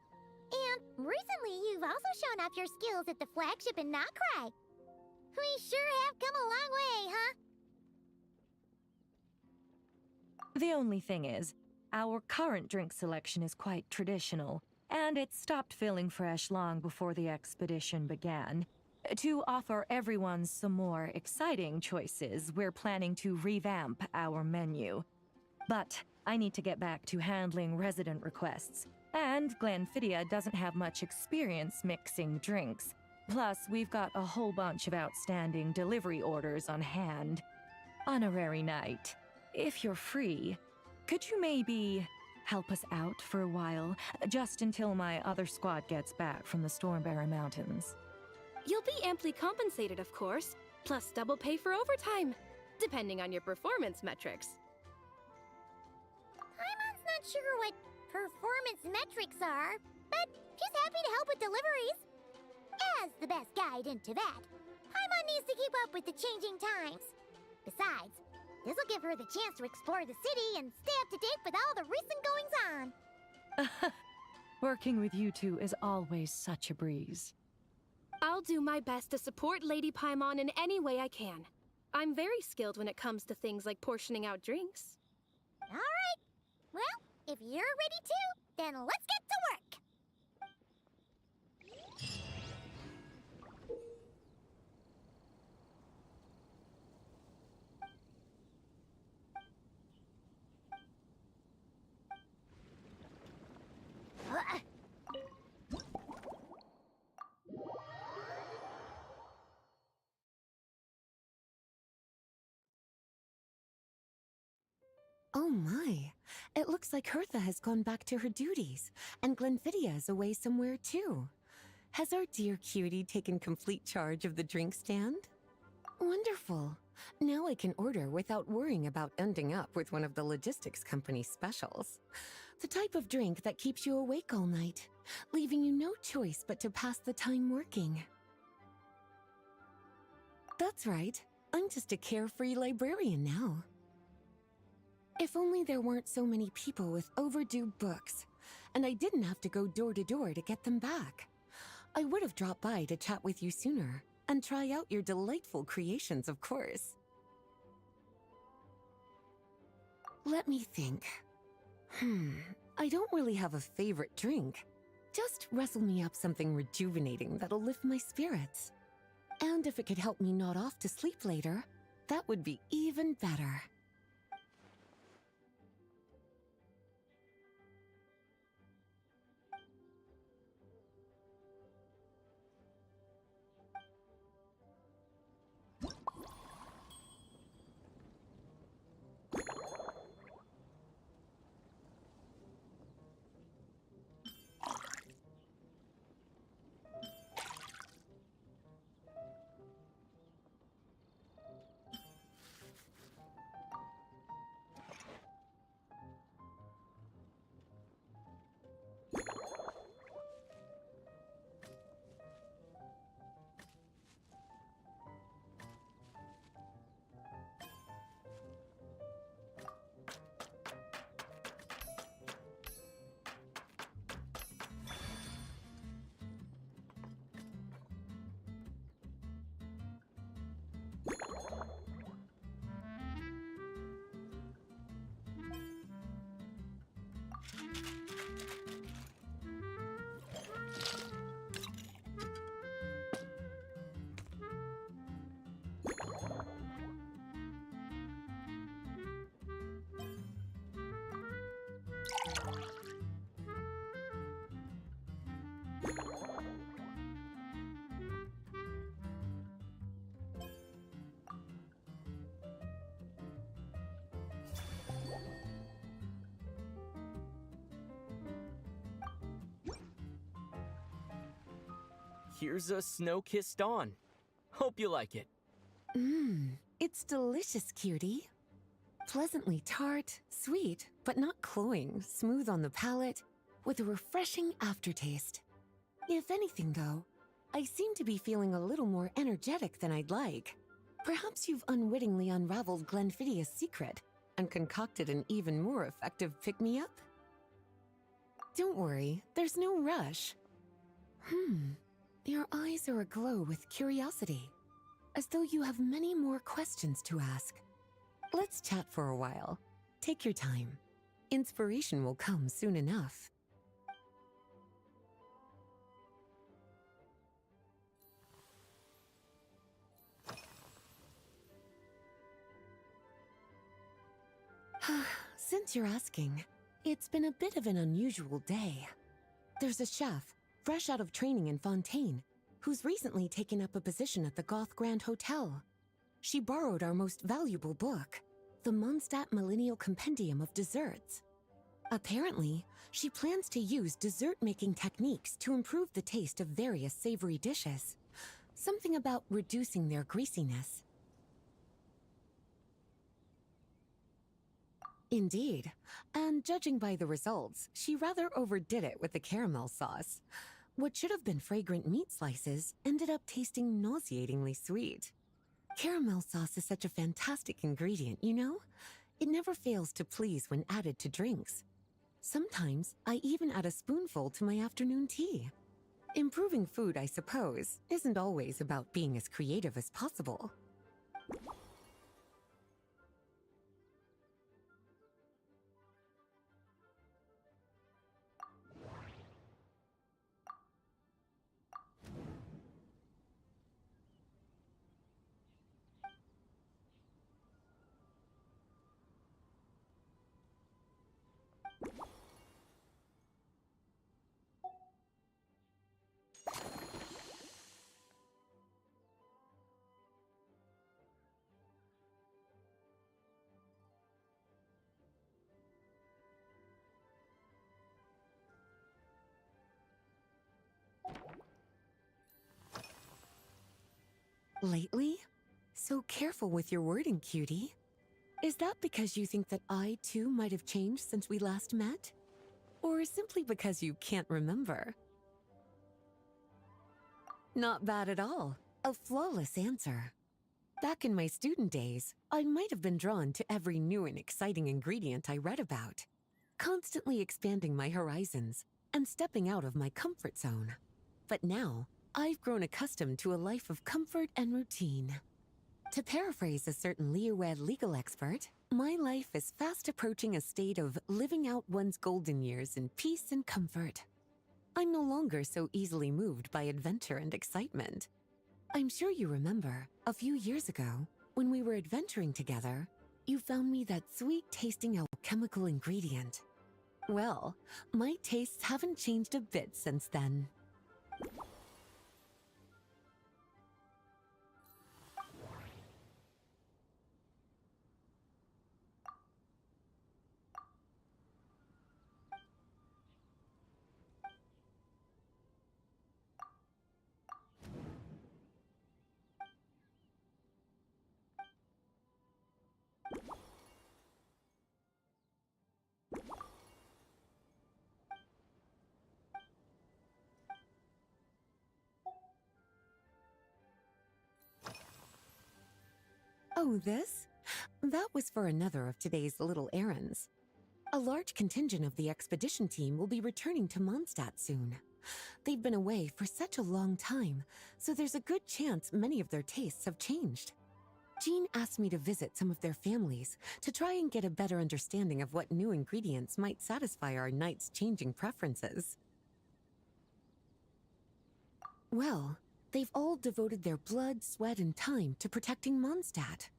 And recently, you've also shown off your skills at the flagship in Nocrai. We sure have come a long way, huh? The only thing is, our current drink selection is quite traditional, and it stopped feeling fresh long before the expedition began. To offer everyone some more exciting choices, we're planning to revamp our menu. But I need to get back to handling resident requests, and Glenfidia doesn't have much experience mixing drinks. Plus, we've got a whole bunch of outstanding delivery orders on hand. Honorary Knight, if you're free, could you maybe help us out for a while, just until my other squad gets back from the Stormbearer Mountains? You'll be amply compensated, of course, plus double pay for overtime, depending on your performance metrics. Paimon's not sure what performance metrics are, but she's happy to help with deliveries. As the best guide into that, Paimon needs to keep up with the changing times. Besides, this'll give her the chance to explore the city and stay up to date with all the recent goings-on. Working with you two is always such a breeze. I'll do my best to support Lady Paimon in any way I can. I'm very skilled when it comes to things like portioning out drinks. All right. Well, if you're ready to, then let's get to work. Oh my, it looks like Hertha has gone back to her duties, and Glenfidia is away somewhere too. Has our dear cutie taken complete charge of the drink stand? Wonderful. Now I can order without worrying about ending up with one of the logistics company's specials. The type of drink that keeps you awake all night, leaving you no choice but to pass the time working. That's right, I'm just a carefree librarian now. If only there weren't so many people with overdue books, and I didn't have to go door to door to get them back. I would have dropped by to chat with you sooner, and try out your delightful creations, of course. Let me think. I don't really have a favorite drink. Just wrestle me up something rejuvenating that'll lift my spirits. And if it could help me nod off to sleep later, that would be even better. here's a snow-kissed dawn. Hope you like it. It's delicious, cutie. Pleasantly tart, sweet, but not cloying, smooth on the palate, with a refreshing aftertaste. If anything, though, I seem to be feeling a little more energetic than I'd like. Perhaps you've unwittingly unraveled Glenfiddia's secret and concocted an even more effective pick-me-up? Don't worry, there's no rush. Your eyes are aglow with curiosity, as though you have many more questions to ask. Let's chat for a while. Take your time. Inspiration will come soon enough. Since you're asking, it's been a bit of an unusual day. There's a chef, fresh out of training in Fontaine, who's recently taken up a position at the Goth Grand Hotel. She borrowed our most valuable book, the Mondstadt Millennial Compendium of Desserts. Apparently, she plans to use dessert-making techniques to improve the taste of various savory dishes. Something about reducing their greasiness. Indeed, and judging by the results, she rather overdid it with the caramel sauce. What should have been fragrant meat slices ended up tasting nauseatingly sweet. Caramel sauce is such a fantastic ingredient, you know? It never fails to please when added to drinks. Sometimes I even add a spoonful to my afternoon tea. Improving food, I suppose, isn't always about being as creative as possible. Lately? So careful with your wording, cutie. Is that because you think that I, too, might have changed since we last met? Or simply because you can't remember? Not bad at all. A flawless answer. Back in my student days, I might have been drawn to every new and exciting ingredient I read about, constantly expanding my horizons and stepping out of my comfort zone. But now, I've grown accustomed to a life of comfort and routine. To paraphrase a certain Leowed legal expert, my life is fast approaching a state of living out one's golden years in peace and comfort. I'm no longer so easily moved by adventure and excitement. I'm sure you remember, a few years ago, when we were adventuring together, you found me that sweet-tasting alchemical ingredient. Well, my tastes haven't changed a bit since then. Oh, this? That was for another of today's little errands. A large contingent of the expedition team will be returning to Mondstadt soon. They've been away for such a long time, so there's a good chance many of their tastes have changed. Jean asked me to visit some of their families to try and get a better understanding of what new ingredients might satisfy our knights' changing preferences. Well, they've all devoted their blood, sweat, and time to protecting Mondstadt.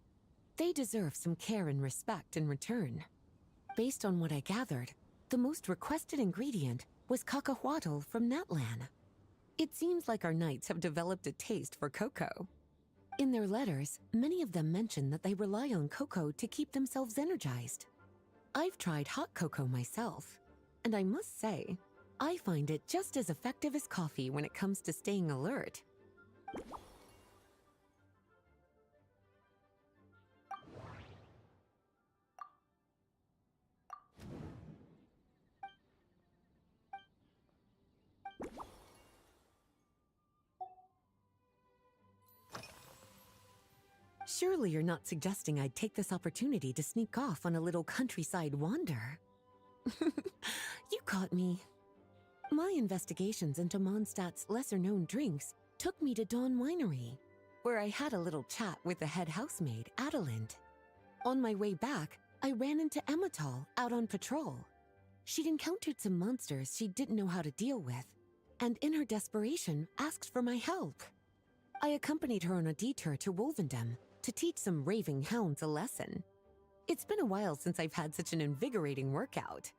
They deserve some care and respect in return. Based on what I gathered, the most requested ingredient was cacahuatl from Natlan. It seems like our knights have developed a taste for cocoa. In their letters, many of them mention that they rely on cocoa to keep themselves energized. I've tried hot cocoa myself, and I must say, I find it just as effective as coffee when it comes to staying alert. Surely you're not suggesting I'd take this opportunity to sneak off on a little countryside wander? You caught me. My investigations into Mondstadt's lesser-known drinks took me to Dawn Winery, where I had a little chat with the head housemaid, Adelind. On my way back, I ran into Emmetall out on patrol. She'd encountered some monsters she didn't know how to deal with, and in her desperation, asked for my help. I accompanied her on a detour to Wolvendom to teach some raving hounds a lesson. It's been a while since I've had such an invigorating workout.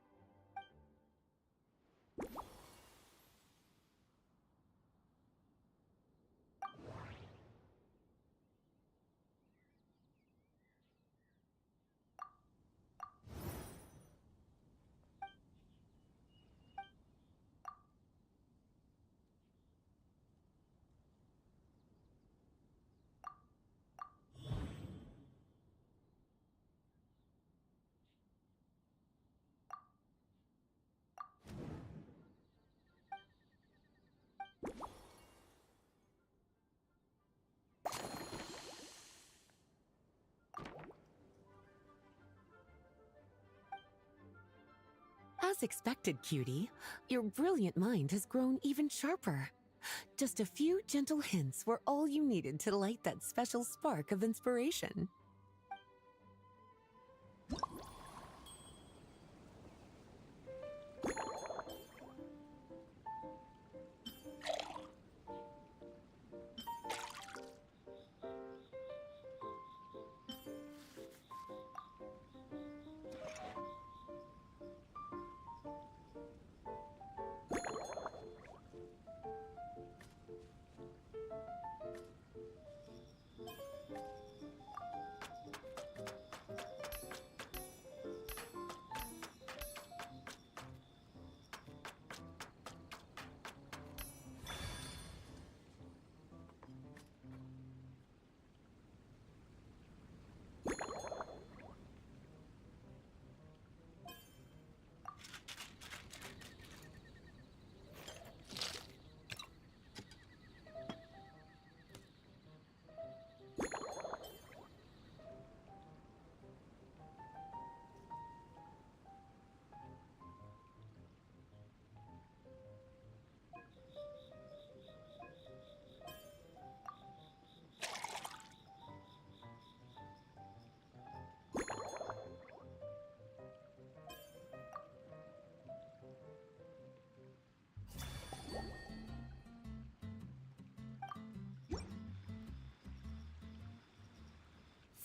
As expected, cutie, your brilliant mind has grown even sharper. Just a few gentle hints were all you needed to light that special spark of inspiration.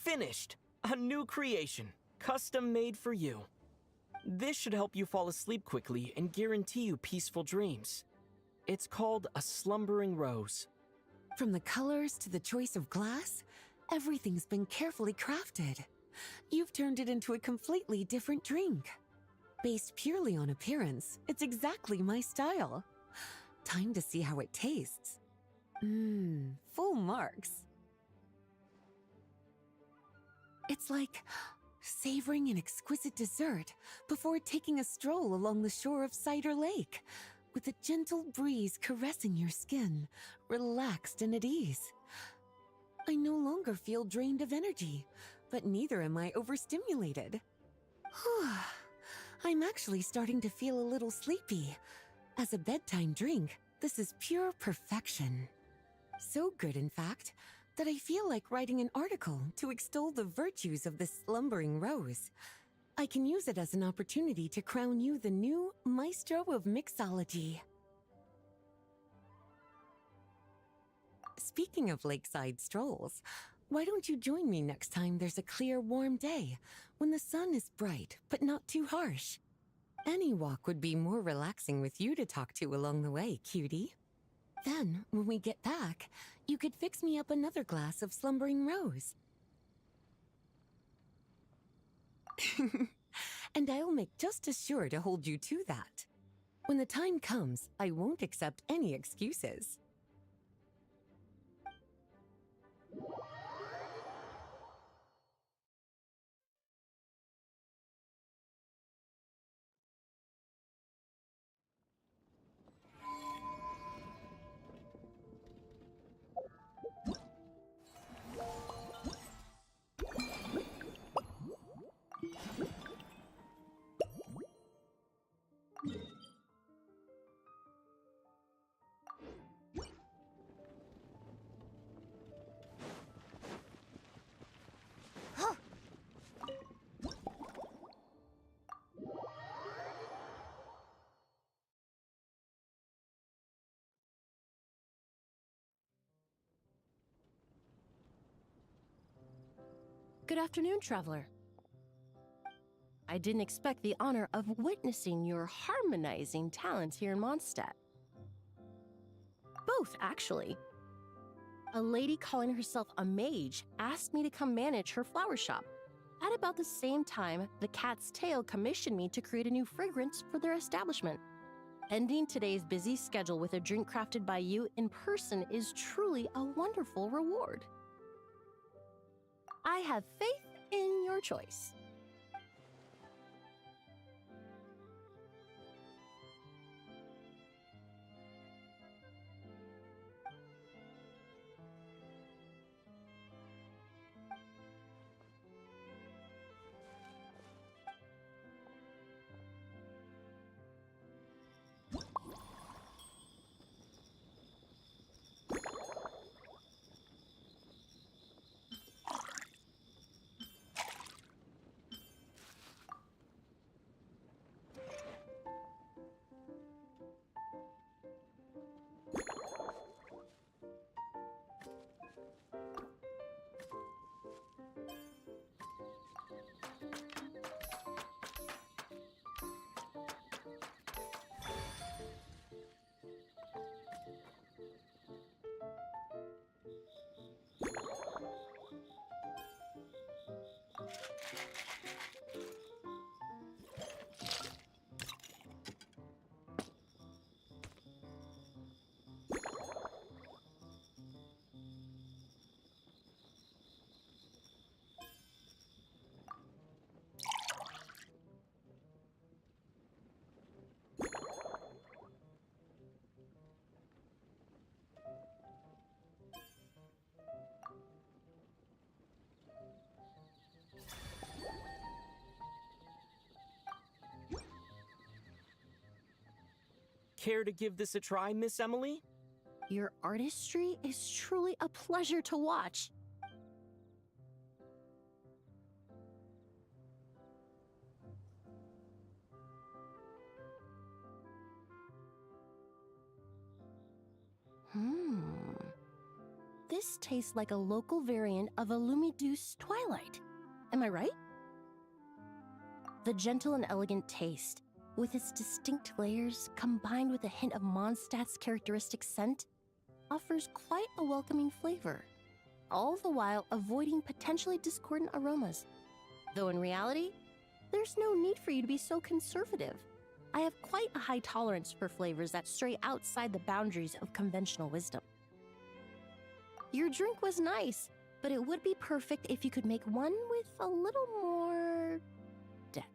Finished! A new creation, custom made for you. This should help you fall asleep quickly and guarantee you peaceful dreams. It's called a slumbering rose. From the colors to the choice of glass, everything's been carefully crafted. You've turned it into a completely different drink. Based purely on appearance, it's exactly my style. Time to see how it tastes. Full marks. It's like savoring an exquisite dessert before taking a stroll along the shore of Cider Lake, with a gentle breeze caressing your skin, relaxed and at ease. I no longer feel drained of energy, but neither am I overstimulated. I'm actually starting to feel a little sleepy. As a bedtime drink, this is pure perfection. So good, in fact, that I feel like writing an article to extol the virtues of this slumbering rose. I can use it as an opportunity to crown you the new Maestro of Mixology. Speaking of lakeside strolls, why don't you join me next time there's a clear, warm day, when the sun is bright but not too harsh? Any walk would be more relaxing with you to talk to along the way, cutie. Then, when we get back, you could fix me up another glass of slumbering rose. And I'll make just as sure to hold you to that. When the time comes, I won't accept any excuses. Good afternoon, Traveler. I didn't expect the honor of witnessing your harmonizing talents here in Mondstadt. Both, actually. A lady calling herself a mage asked me to come manage her flower shop. At about the same time, the Cat's Tail commissioned me to create a new fragrance for their establishment. Ending today's busy schedule with a drink crafted by you in person is truly a wonderful reward. I have faith in your choice. Care to give this a try, Miss Emily? Your artistry is truly a pleasure to watch. This tastes like a local variant of a Lumiduce Twilight. Am I right? The gentle and elegant taste, with its distinct layers combined with a hint of Mondstadt's characteristic scent, offers quite a welcoming flavor, all the while avoiding potentially discordant aromas. Though in reality, there's no need for you to be so conservative. I have quite a high tolerance for flavors that stray outside the boundaries of conventional wisdom. Your drink was nice, but it would be perfect if you could make one with a little more depth.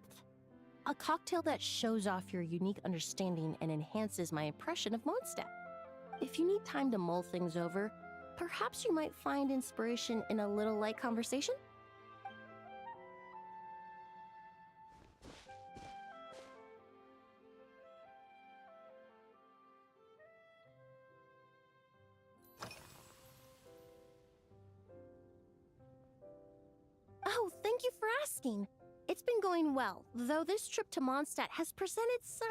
A cocktail that shows off your unique understanding and enhances my impression of Mondstadt. If you need time to mull things over, perhaps you might find inspiration in a little light conversation? Oh, thank you for asking. It's been going well, though this trip to Mondstadt has presented some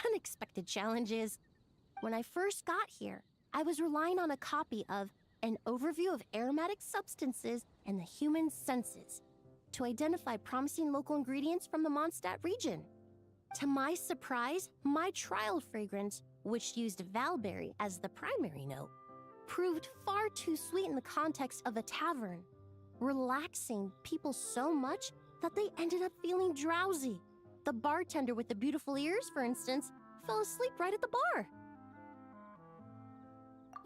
unexpected challenges. When I first got here, I was relying on a copy of An Overview of Aromatic Substances and the Human Senses to identify promising local ingredients from the Mondstadt region. To my surprise, my trial fragrance, which used Valberry as the primary note, proved far too sweet in the context of a tavern, relaxing people so much that they ended up feeling drowsy. The bartender with the beautiful ears, for instance, fell asleep right at the bar.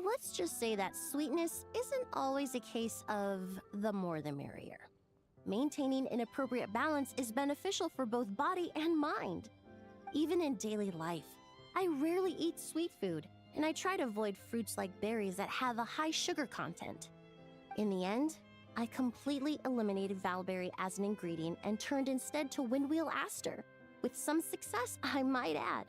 Let's just say that sweetness isn't always a case of the more the merrier. Maintaining an appropriate balance is beneficial for both body and mind. Even in daily life, I rarely eat sweet food, and I try to avoid fruits like berries that have a high sugar content. In the end, I completely eliminated valberry as an ingredient and turned instead to windwheel aster, with some success, I might add.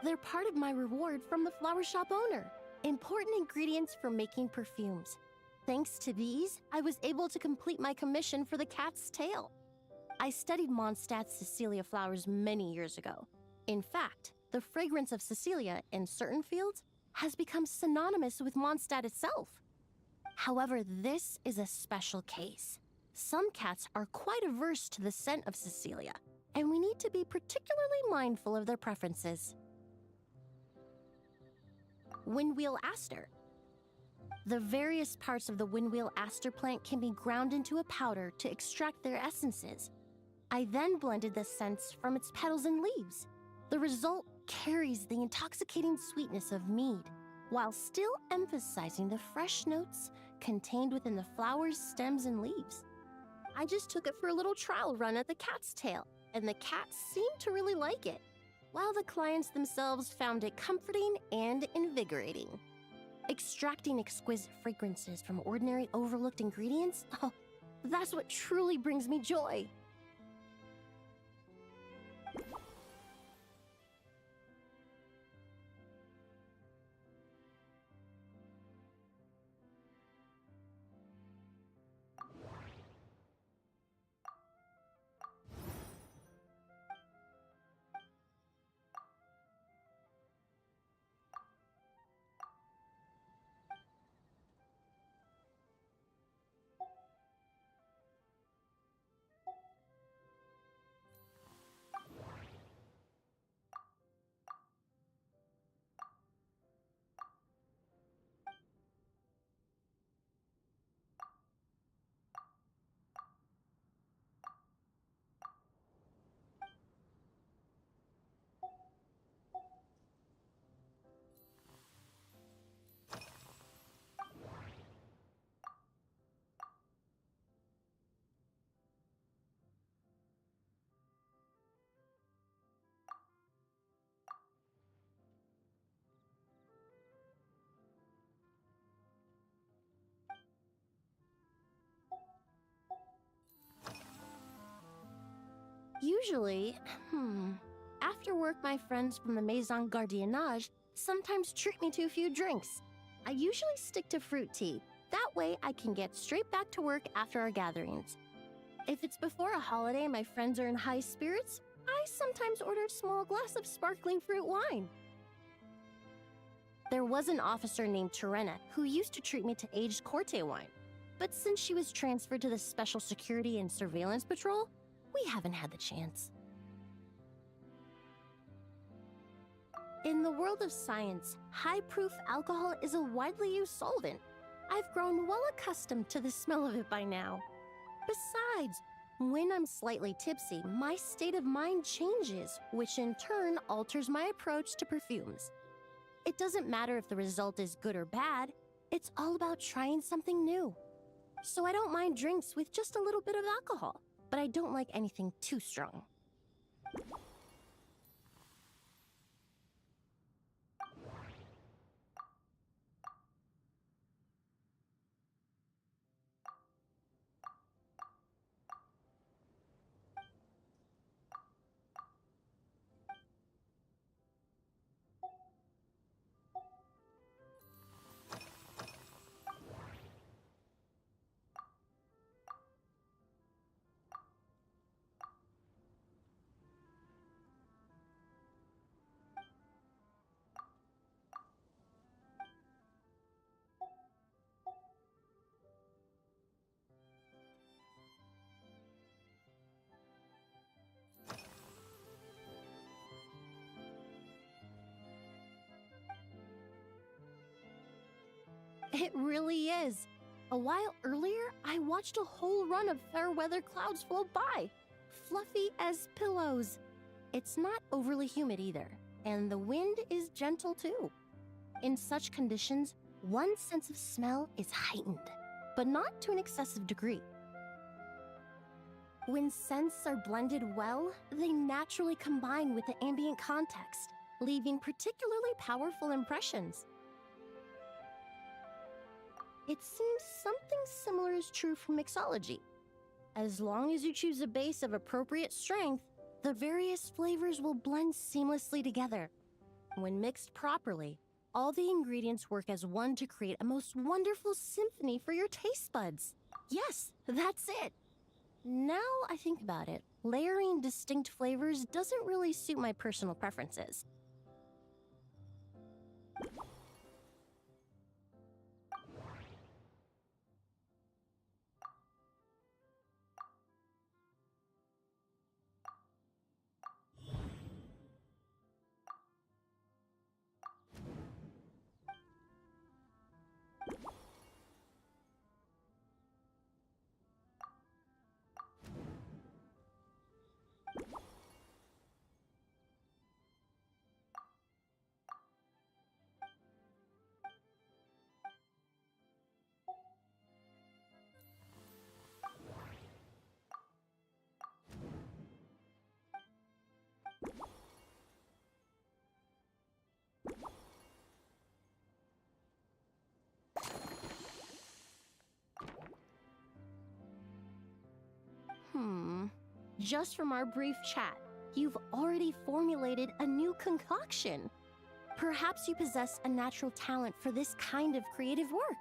They're part of my reward from the flower shop owner. Important ingredients for making perfumes. Thanks to these, I was able to complete my commission for the cat's tail. I studied Mondstadt's Cecilia flowers many years ago. In fact, the fragrance of Cecilia in certain fields has become synonymous with Mondstadt itself. However, this is a special case. Some cats are quite averse to the scent of Cecilia, and we need to be particularly mindful of their preferences. Windwheel aster. The various parts of the windwheel aster plant can be ground into a powder to extract their essences. I then blended the scents from its petals and leaves. The result carries the intoxicating sweetness of mead, while still emphasizing the fresh notes contained within the flowers, stems, and leaves. I just took it for a little trial run at the cat's tail, and the cats seemed to really like it, while the clients themselves found it comforting and invigorating. Extracting exquisite fragrances from ordinary overlooked ingredients? Oh, that's what truly brings me joy. Usually, after work, my friends from the Maison Gardiennage sometimes treat me to a few drinks. I usually stick to fruit tea. That way I can get straight back to work after our gatherings. If it's before a holiday and my friends are in high spirits, I sometimes order a small glass of sparkling fruit wine. There was an officer named Terena who used to treat me to aged Corte wine. But since she was transferred to the Special Security and Surveillance Patrol, we haven't had the chance. In the world of science, high-proof alcohol is a widely used solvent. I've grown well accustomed to the smell of it by now. Besides, when I'm slightly tipsy, my state of mind changes, which in turn alters my approach to perfumes. It doesn't matter if the result is good or bad, it's all about trying something new. So I don't mind drinks with just a little bit of alcohol, but I don't like anything too strong. It really is. A while earlier, I watched a whole run of fair weather clouds float by, fluffy as pillows. It's not overly humid either, and the wind is gentle too. In such conditions, one's sense of smell is heightened, but not to an excessive degree. When scents are blended well, they naturally combine with the ambient context, leaving particularly powerful impressions. It seems something similar is true for mixology. As long as you choose a base of appropriate strength, the various flavors will blend seamlessly together. When mixed properly, all the ingredients work as one to create a most wonderful symphony for your taste buds. Yes, that's it. Now I think about it, layering distinct flavors doesn't really suit my personal preferences. Just from our brief chat, you've already formulated a new concoction. Perhaps you possess a natural talent for this kind of creative work.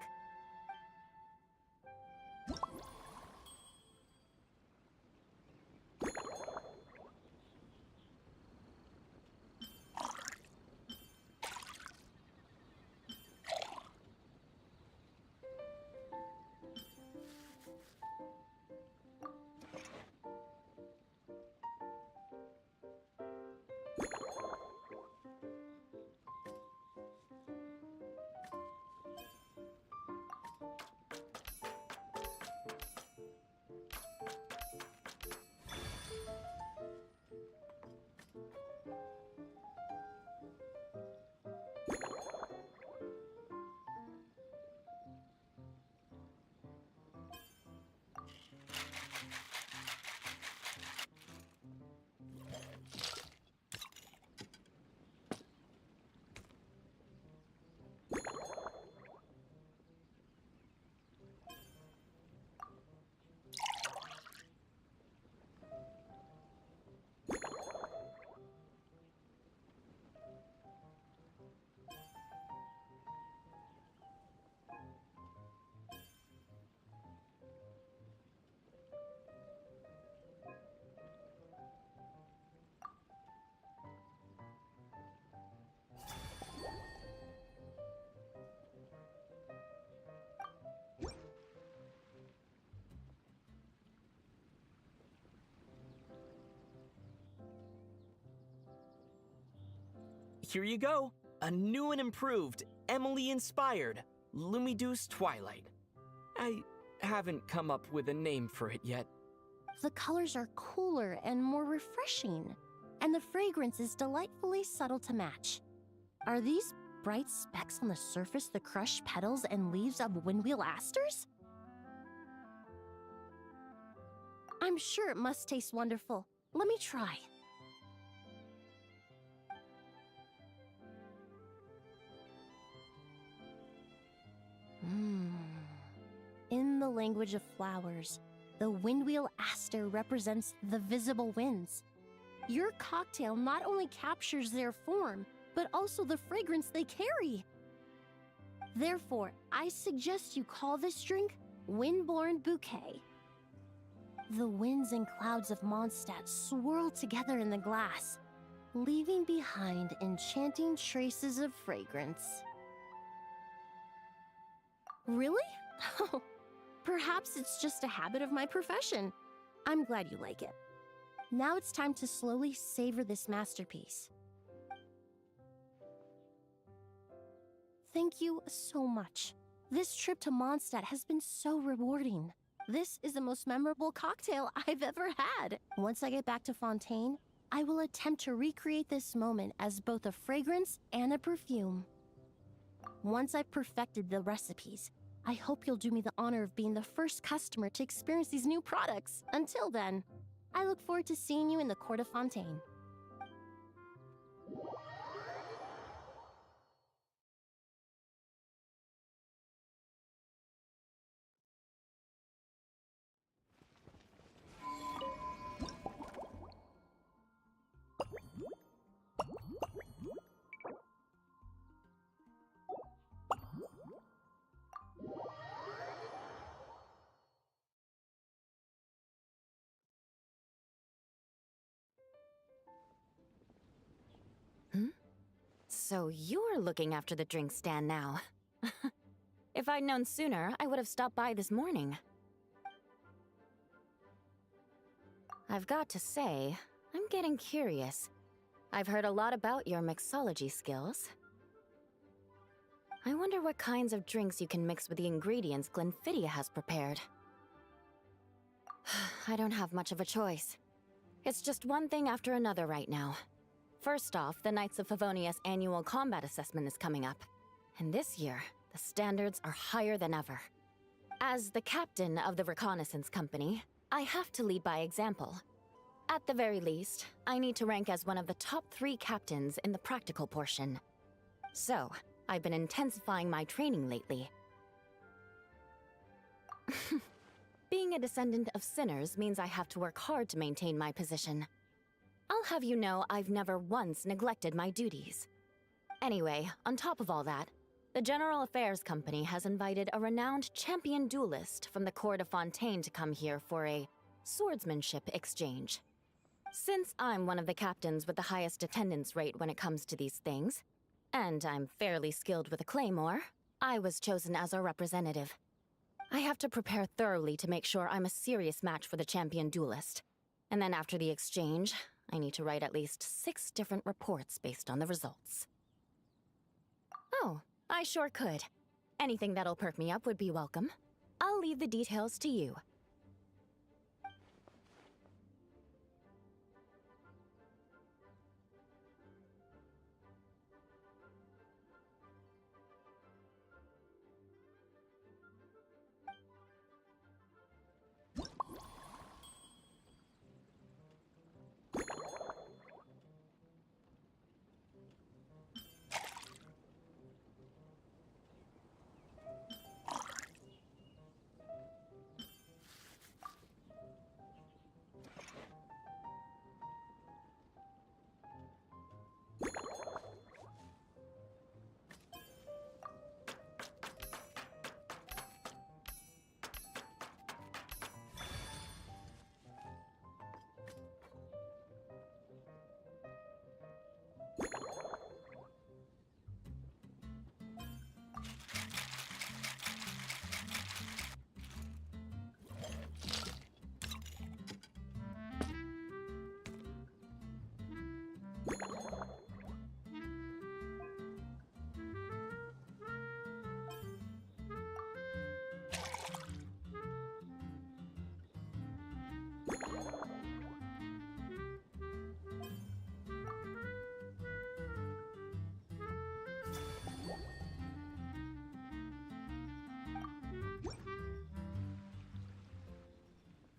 Here you go. A new and improved, Emily-inspired Lumiduce Twilight. I haven't come up with a name for it yet. The colors are cooler and more refreshing, and the fragrance is delightfully subtle to match. Are these bright specks on the surface the crushed petals and leaves of windwheel asters? I'm sure it must taste wonderful. Let me try. In the language of flowers, the windwheel aster represents the visible winds. Your cocktail not only captures their form, but also the fragrance they carry. Therefore, I suggest you call this drink Windborne Bouquet. The winds and clouds of Mondstadt swirl together in the glass, leaving behind enchanting traces of fragrance. Really? Perhaps it's just a habit of my profession. I'm glad you like it. Now it's time to slowly savor this masterpiece. Thank you so much. This trip to Mondstadt has been so rewarding. This is the most memorable cocktail I've ever had. Once I get back to Fontaine, I will attempt to recreate this moment as both a fragrance and a perfume. Once I've perfected the recipes, I hope you'll do me the honor of being the first customer to experience these new products. Until then, I look forward to seeing you in the Court of Fontaine. So you're looking after the drink stand now. If I'd known sooner, I would have stopped by this morning. I've got to say, I'm getting curious. I've heard a lot about your mixology skills. I wonder what kinds of drinks you can mix with the ingredients Glenfiddich has prepared. I don't have much of a choice. It's just one thing after another right now. First off, the Knights of Favonius annual combat assessment is coming up. And this year, the standards are higher than ever. As the captain of the reconnaissance company, I have to lead by example. At the very least, I need to rank as one of the top 3 captains in the practical portion. So, I've been intensifying my training lately. Being a descendant of sinners means I have to work hard to maintain my position. I'll have you know I've never once neglected my duties. Anyway, on top of all that, the General Affairs Company has invited a renowned champion duelist from the Court of Fontaine to come here for a swordsmanship exchange. Since I'm one of the captains with the highest attendance rate when it comes to these things, and I'm fairly skilled with a claymore, I was chosen as a representative. I have to prepare thoroughly to make sure I'm a serious match for the champion duelist. And then after the exchange, I need to write at least 6 different reports based on the results. Oh, I sure could. Anything that'll perk me up would be welcome. I'll leave the details to you.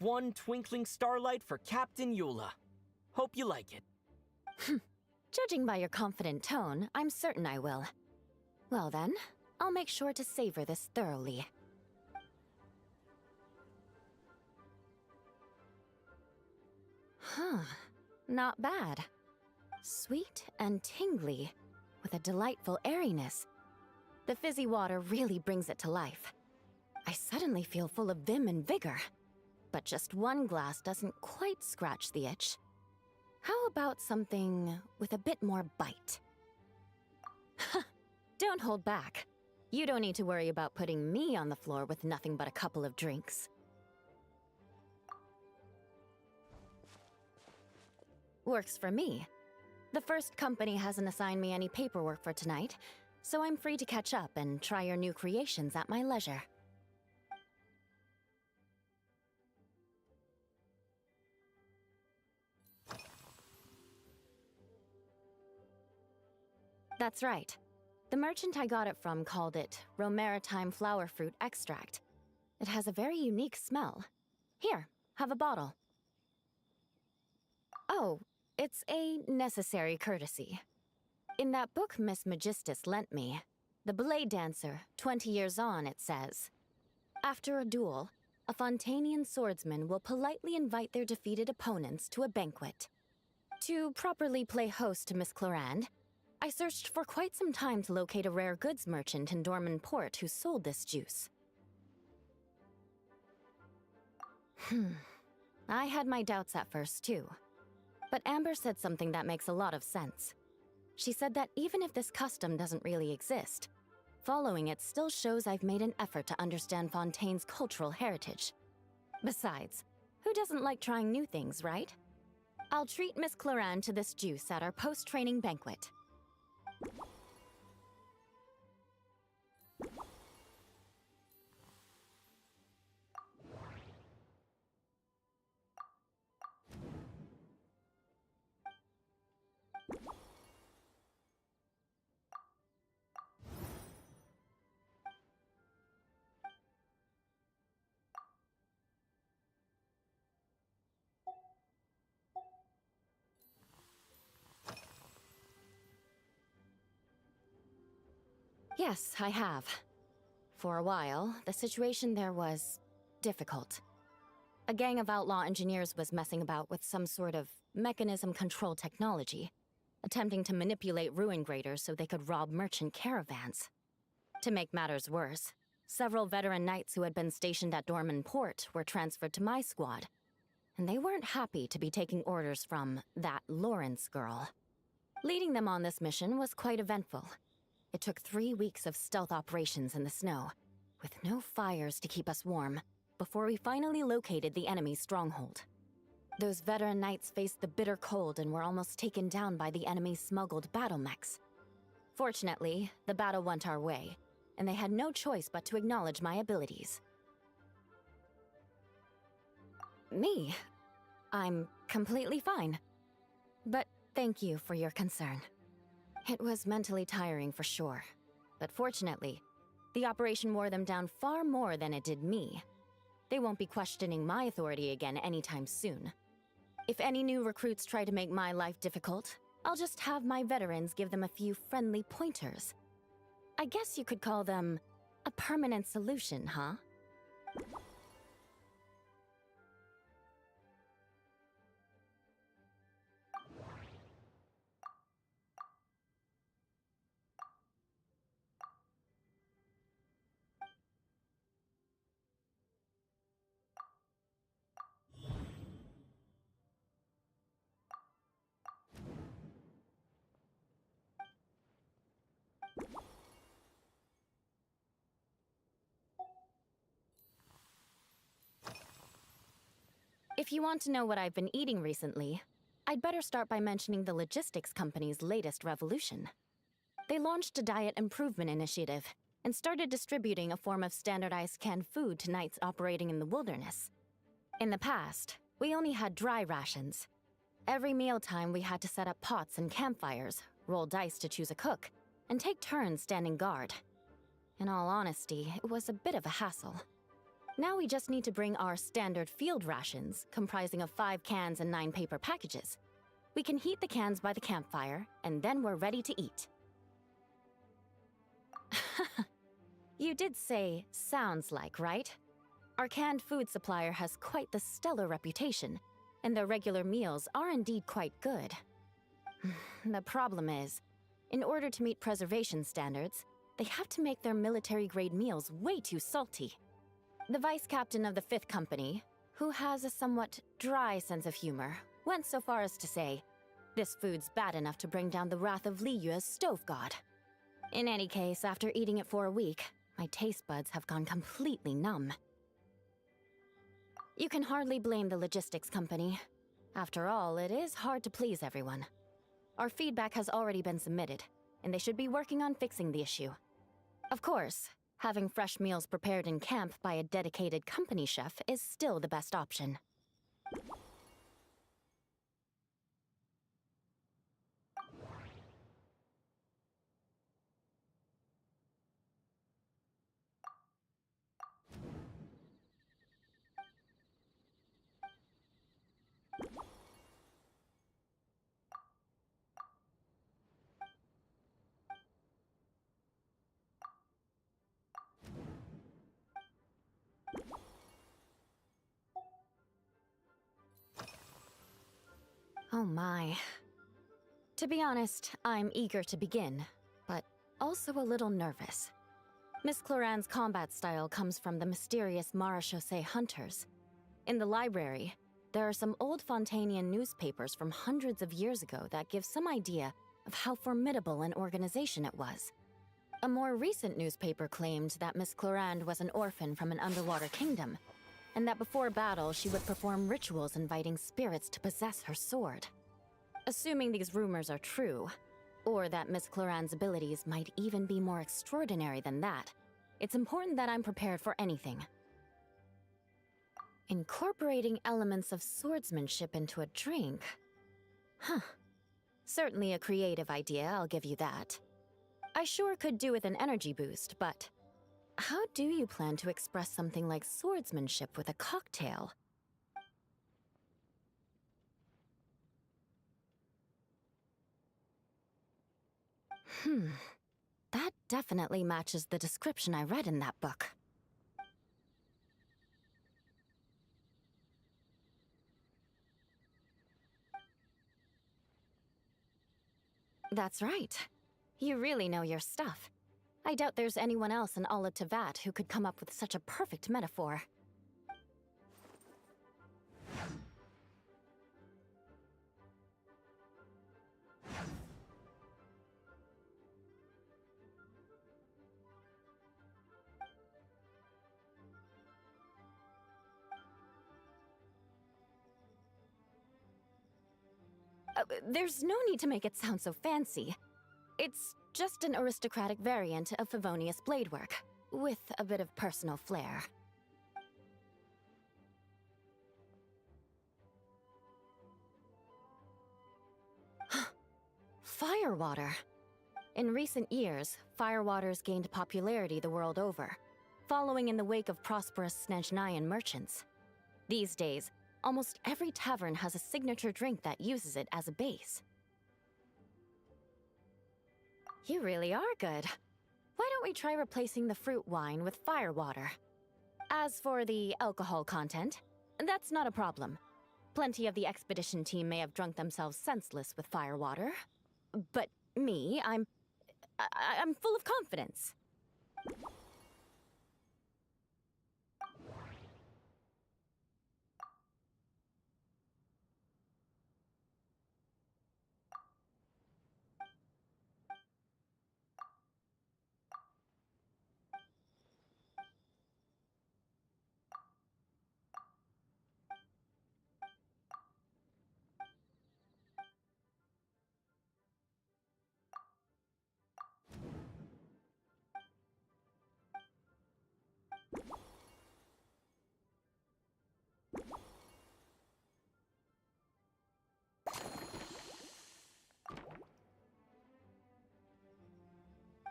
One twinkling starlight for Captain Eula. Hope you like it. Judging by your confident tone, I'm certain I will. Well then, I'll make sure to savor this thoroughly. Huh, not bad. Sweet and tingly, with a delightful airiness. The fizzy water really brings it to life. I suddenly feel full of vim and vigor. But just one glass doesn't quite scratch the itch. How about something with a bit more bite? Don't hold back. You don't need to worry about putting me on the floor with nothing but a couple of drinks. Works for me. The first company hasn't assigned me any paperwork for tonight, so I'm free to catch up and try your new creations at my leisure. That's right. The merchant I got it from called it Romaritime Flower Fruit Extract. It has a very unique smell. Here, have a bottle. Oh, it's a necessary courtesy. In that book Miss Magistus lent me, The Blade Dancer, 20 Years On, it says, after a duel, a Fontanian swordsman will politely invite their defeated opponents to a banquet. To properly play host to Miss Clorand, I searched for quite some time to locate a rare goods merchant in Dorman Port who sold this juice. I had my doubts at first, too. But Amber said something that makes a lot of sense. She said that even if this custom doesn't really exist, following it still shows I've made an effort to understand Fontaine's cultural heritage. Besides, who doesn't like trying new things, right? I'll treat Miss Clorand to this juice at our post-training banquet. Yes, I have. For a while, the situation there was difficult. A gang of outlaw engineers was messing about with some sort of mechanism control technology, attempting to manipulate ruin graders so they could rob merchant caravans. To make matters worse, several veteran knights who had been stationed at Dorman Port were transferred to my squad, and they weren't happy to be taking orders from that Lawrence girl. Leading them on this mission was quite eventful. It took 3 weeks of stealth operations in the snow, with no fires to keep us warm, before we finally located the enemy's stronghold. Those veteran knights faced the bitter cold and were almost taken down by the enemy's smuggled battle mechs. Fortunately, the battle went our way, and they had no choice but to acknowledge my abilities. Me? I'm completely fine. But thank you for your concern. It was mentally tiring for sure, but fortunately, the operation wore them down far more than it did me. They won't be questioning my authority again anytime soon. If any new recruits try to make my life difficult, I'll just have my veterans give them a few friendly pointers. I guess you could call them a permanent solution, huh? If you want to know what I've been eating recently, I'd better start by mentioning the logistics company's latest revolution. They launched a diet improvement initiative and started distributing a form of standardized canned food to knights operating in the wilderness. In the past, we only had dry rations. Every mealtime we had to set up pots and campfires, roll dice to choose a cook, and take turns standing guard. In all honesty, it was a bit of a hassle. Now we just need to bring our standard field rations, comprising of 5 cans and 9 paper packages. We can heat the cans by the campfire, and then we're ready to eat. You did say, sounds like, right? Our canned food supplier has quite the stellar reputation, and their regular meals are indeed quite good. The problem is, in order to meet preservation standards, they have to make their military-grade meals way too salty. The vice captain of the 5th Company, who has a somewhat dry sense of humor, went so far as to say, this food's bad enough to bring down the wrath of Liyue's stove god. In any case, after eating it for a week, my taste buds have gone completely numb. You can hardly blame the logistics company. After all, it is hard to please everyone. Our feedback has already been submitted, and they should be working on fixing the issue. Of course, having fresh meals prepared in camp by a dedicated company chef is still the best option. Oh my. To be honest, I'm eager to begin, but also a little nervous. Miss Cloran's combat style comes from the mysterious Marechaussee hunters. In the library, there are some old Fontanian newspapers from hundreds of years ago that give some idea of how formidable an organization it was. A more recent newspaper claimed that Miss Cloran was an orphan from an underwater kingdom, and that before battle she would perform rituals inviting spirits to possess her sword. Assuming these rumors are true, or that Miss Cloran's abilities might even be more extraordinary than that, it's important that I'm prepared for anything. Incorporating elements of swordsmanship into a drink? Huh. Certainly a creative idea, I'll give you that. I sure could do with an energy boost, but how do you plan to express something like swordsmanship with a cocktail? That definitely matches the description I read in that book. That's right. You really know your stuff. I doubt there's anyone else in all of Tevat who could come up with such a perfect metaphor. There's no need to make it sound so fancy. It's just an aristocratic variant of Favonius bladework, with a bit of personal flair. Firewater. In recent years, firewaters gained popularity the world over, following in the wake of prosperous Snezhnayan merchants. These days, almost every tavern has a signature drink that uses it as a base. You really are good. Why don't we try replacing the fruit wine with firewater? As for the alcohol content, that's not a problem. Plenty of the expedition team may have drunk themselves senseless with firewater. But me, I'm full of confidence.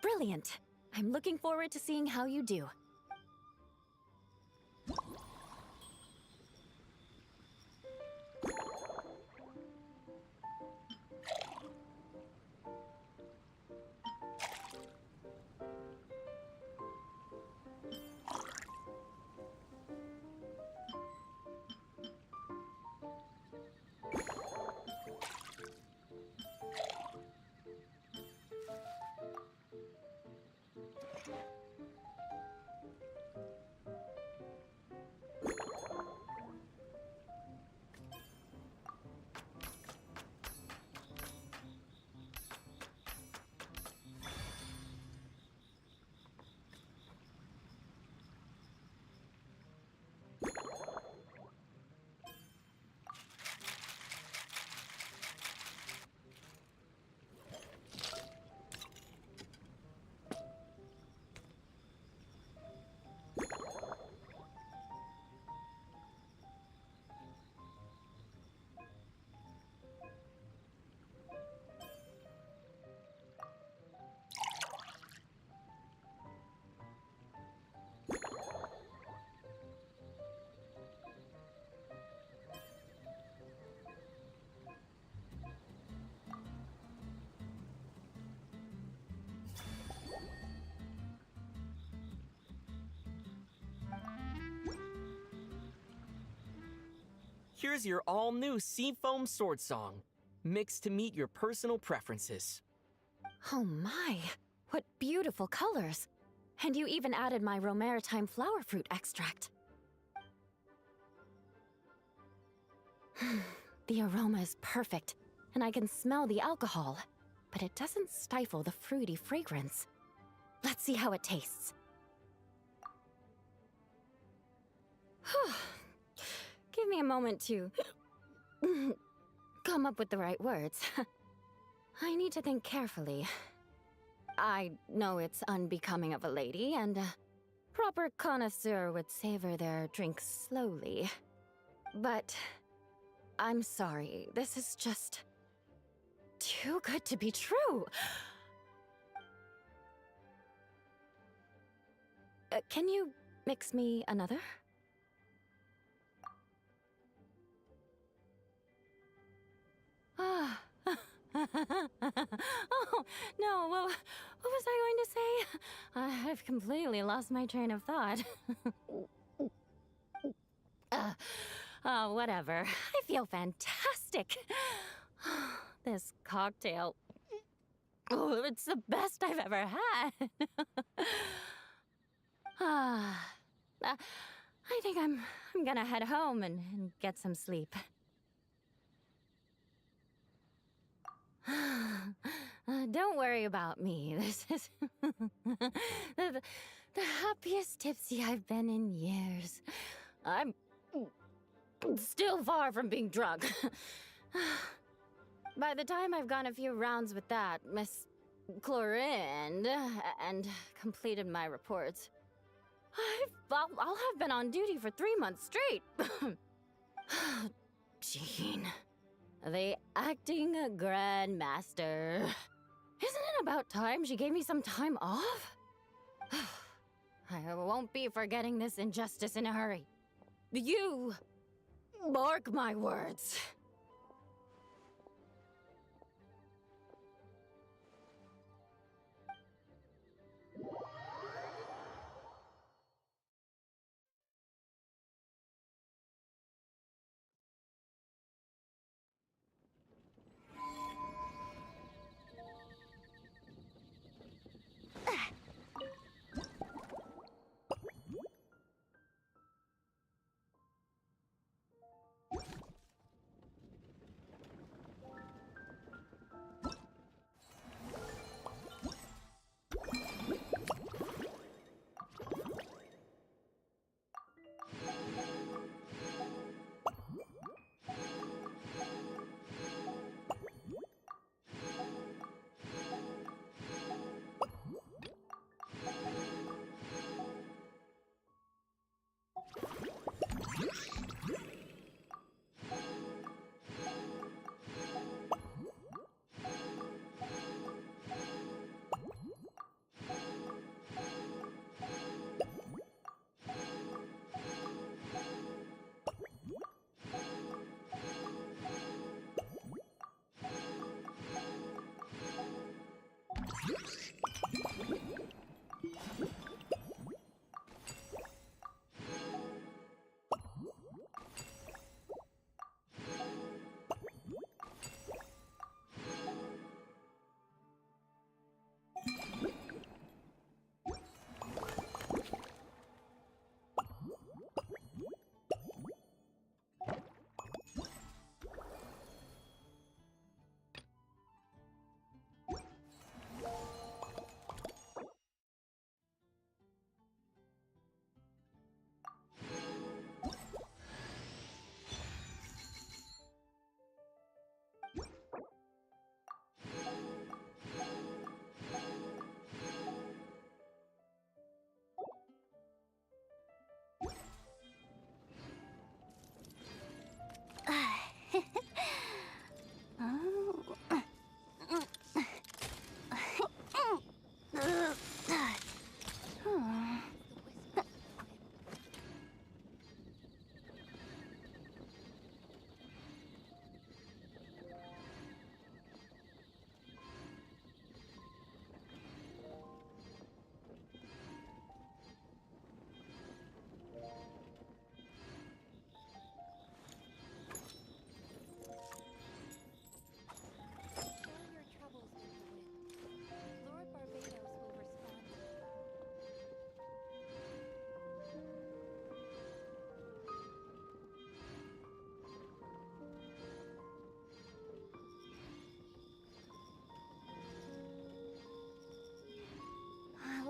Brilliant! I'm looking forward to seeing how you do. here's your all-new Seafoam Sword Song, mixed to meet your personal preferences. Oh my, what beautiful colors! And you even added my Romaritime flower fruit extract. The aroma is perfect, and I can smell the alcohol, but it doesn't stifle the fruity fragrance. Let's see how it tastes. Give me a moment to come up with the right words. I need to think carefully. I know it's unbecoming of a lady, and a proper connoisseur would savor their drinks slowly. But I'm sorry, this is just too good to be true. Can you mix me another? Ah. Oh, no, what was I going to say? I've completely lost my train of thought. Whatever. I feel fantastic. This cocktail. Oh, it's the best I've ever had. I think I'm gonna head home and get some sleep. Don't worry about me. This is the happiest tipsy I've been in years. I'm still far from being drunk. By the time I've gone a few rounds with that Miss Chlorine and completed my reports, I'll have been on duty for 3 months straight. Jean. The acting grandmaster. Isn't it about time she gave me some time off? I won't be forgetting this injustice in a hurry. You mark my words.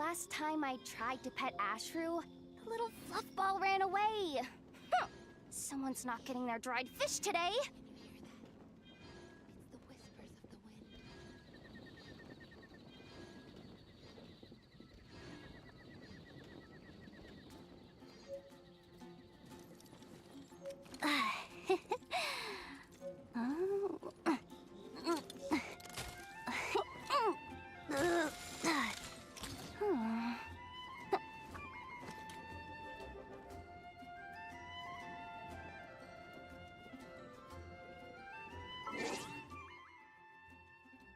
last time I tried to pet Ashru, the little fluff ball ran away. Someone's not getting their dried fish today.